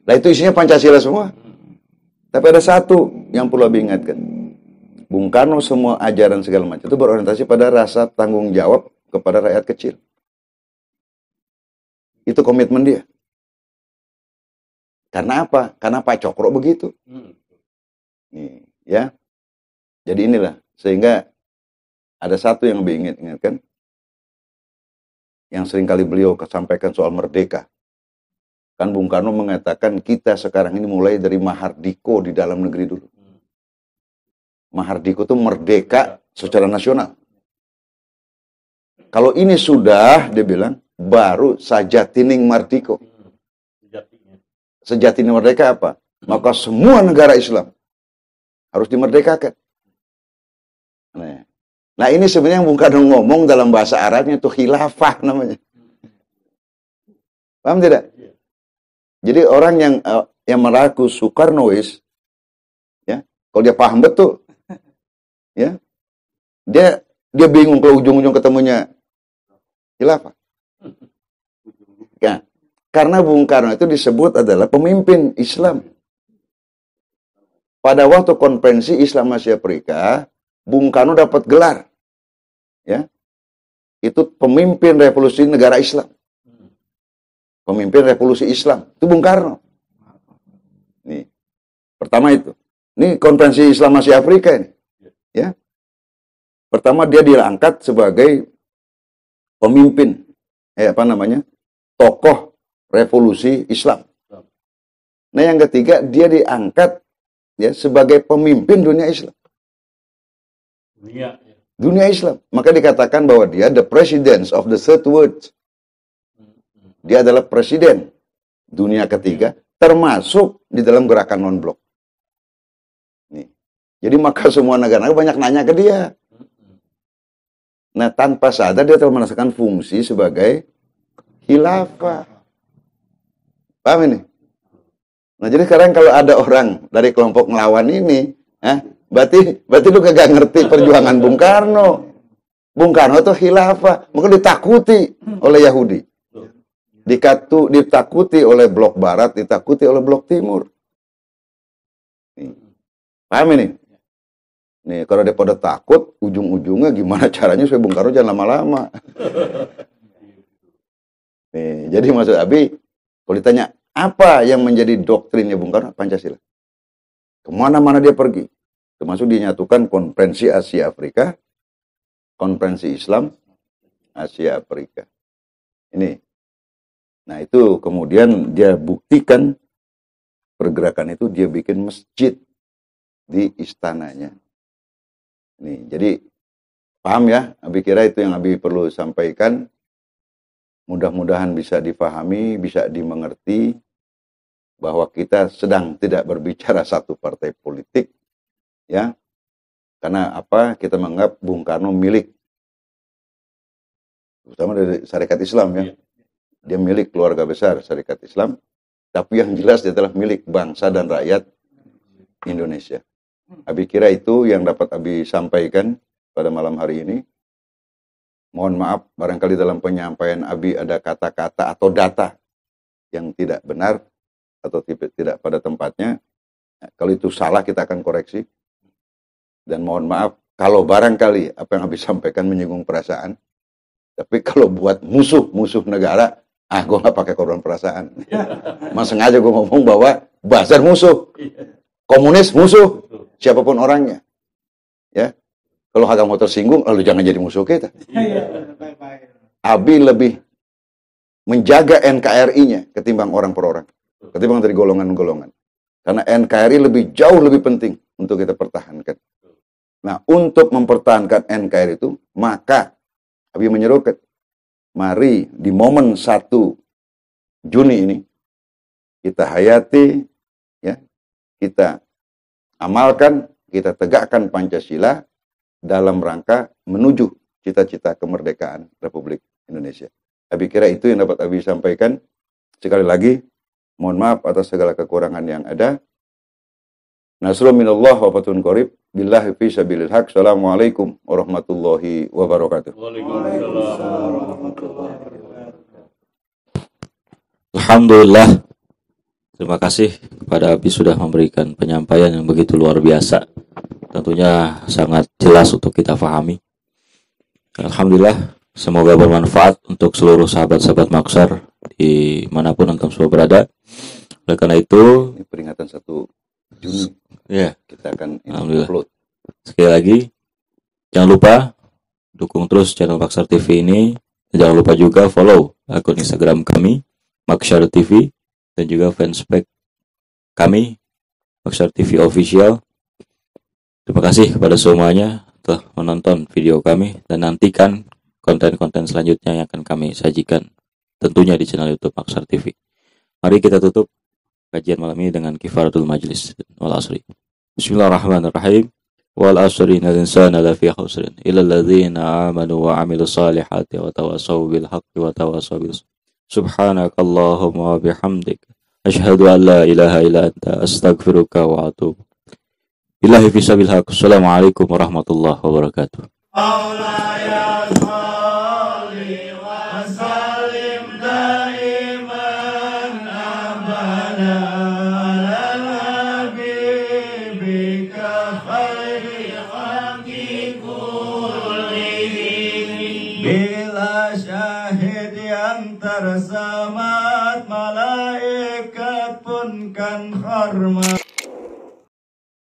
nah itu isinya Pancasila semua. Tapi ada satu yang perlu Abi ingatkan. Bung Karno semua ajaran segala macam itu berorientasi pada rasa tanggung jawab kepada rakyat kecil. Itu komitmen dia. Karena apa? Karena Pak Cokro begitu. Nih, ya. Jadi inilah, sehingga ada satu yang lebih ingatkan, yang seringkali beliau sampaikan soal merdeka. Kan Bung Karno mengatakan kita sekarang ini mulai dari Mahardiko di dalam negeri dulu. Mahardiko itu merdeka secara nasional. Kalau ini sudah, dia bilang, baru sajatining mardiko. Sejatinya merdeka apa? Maka semua negara Islam harus dimerdekakan. Nah ini sebenarnya yang Bung Karno ngomong dalam bahasa Arabnya itu khilafah namanya. Paham tidak? Jadi orang yang meragu Soekarnois, ya, kalau dia paham betul, ya, dia bingung kalau ujung-ujung ketemunya khilafah. Ya, karena Bung Karno itu disebut adalah pemimpin Islam. Pada waktu konferensi Islam Asia Afrika, Bung Karno dapat gelar, ya, itu pemimpin revolusi negara Islam, pemimpin revolusi Islam, itu Bung Karno. Nih, pertama itu. Ini konferensi Islam Asia Afrika ini, ya. Pertama dia diangkat sebagai pemimpin, tokoh revolusi Islam. Nah, yang ketiga dia diangkat ya sebagai pemimpin dunia Islam. Dunia Islam. Maka dikatakan bahwa dia the president of the third world. Dia adalah presiden dunia ketiga, termasuk di dalam gerakan non-blok. Nih. Jadi maka semua negara banyak nanya ke dia. Nah, tanpa sadar dia telah merasakan fungsi sebagai khilafah. Paham ini? Nah, jadi sekarang kalau ada orang dari kelompok ngelawan ini, berarti lu kagak ngerti perjuangan Bung Karno. Bung Karno itu khilafah, maka ditakuti oleh Yahudi. Ditakuti oleh blok barat, ditakuti oleh blok timur. Nih. Paham ini? Nih, kalau dia pada takut, ujung-ujungnya gimana caranya supaya Bung Karno jangan lama-lama. Nih, jadi maksud Abi, kalau ditanya, apa yang menjadi doktrinnya Bung Karno? Pancasila. Kemana-mana dia pergi. Termasuk dinyatukan konferensi Asia Afrika, konferensi Islam Asia Afrika. Ini. Nah, itu kemudian dia buktikan pergerakan itu, dia bikin masjid di istananya. Nih, jadi paham ya? Abi kira itu yang Abi perlu sampaikan. Mudah-mudahan bisa dipahami, bisa dimengerti bahwa kita sedang tidak berbicara satu partai politik, ya. Karena apa? Kita menganggap Bung Karno milik, terutama dari Syarikat Islam, ya. Dia milik keluarga besar Syarikat Islam, tapi yang jelas dia adalah milik bangsa dan rakyat Indonesia. Abi kira itu yang dapat Abi sampaikan pada malam hari ini. Mohon maaf, barangkali dalam penyampaian Abi ada kata-kata atau data yang tidak benar atau tidak pada tempatnya. Kalau itu salah, kita akan koreksi. Dan mohon maaf, kalau barangkali apa yang Abi sampaikan menyinggung perasaan. Tapi kalau buat musuh negara, gue nggak pakai korban perasaan. Mas sengaja gue ngomong bahwa Buzzer musuh, komunis musuh, siapapun orangnya. Ya. Kalau kagak mau tersinggung, lalu jangan jadi musuh kita. Abi lebih menjaga NKRI-nya ketimbang orang per orang. Ketimbang dari golongan-golongan. Karena NKRI jauh lebih penting untuk kita pertahankan. Nah, untuk mempertahankan NKRI itu, maka Abi menyerukan, mari di momen 1 Juni ini, kita hayati, ya, kita amalkan, kita tegakkan Pancasila, dalam rangka menuju cita-cita kemerdekaan Republik Indonesia. Abi kira itu yang dapat Abi sampaikan. Sekali lagi, mohon maaf atas segala kekurangan yang ada. Nasrul minallah wa fatun qarib. Billahi fi sabilil haq. Assalamualaikum warahmatullahi wabarakatuh. Alhamdulillah. Terima kasih kepada Abi sudah memberikan penyampaian yang begitu luar biasa. Tentunya sangat jelas untuk kita pahami. Alhamdulillah, semoga bermanfaat untuk seluruh sahabat-sahabat Maksar dimanapun antum semua berada. Oleh karena itu, ini peringatan 1 Juni. Ya, kita akan upload. Sekali lagi, jangan lupa dukung terus channel Maksar TV ini. Dan jangan lupa juga follow akun Instagram kami, Maksar TV, dan juga fanspage kami, Maksar TV Official. Terima kasih kepada semuanya telah menonton video kami dan nantikan konten-konten selanjutnya yang akan kami sajikan tentunya di channel YouTube Maksar TV. Mari kita tutup kajian malam ini dengan kifaratul majlis wal asri. Bismillahirrahmanirrahim. Wal asri innal insana lafi khusrin illa alladzina amanu wa amilus salihati wa tawassaw bil haqqi wa tawassaw bis subhanakallahumma wa bihamdika asyhadu an la ilaha illa anta astaghfiruka wa atubu Billahi fisabil haq. Assalamualaikum warahmatullahi wabarakatuh. Khairi Bila syahid yang tersemat, malaikat pun kan hormat.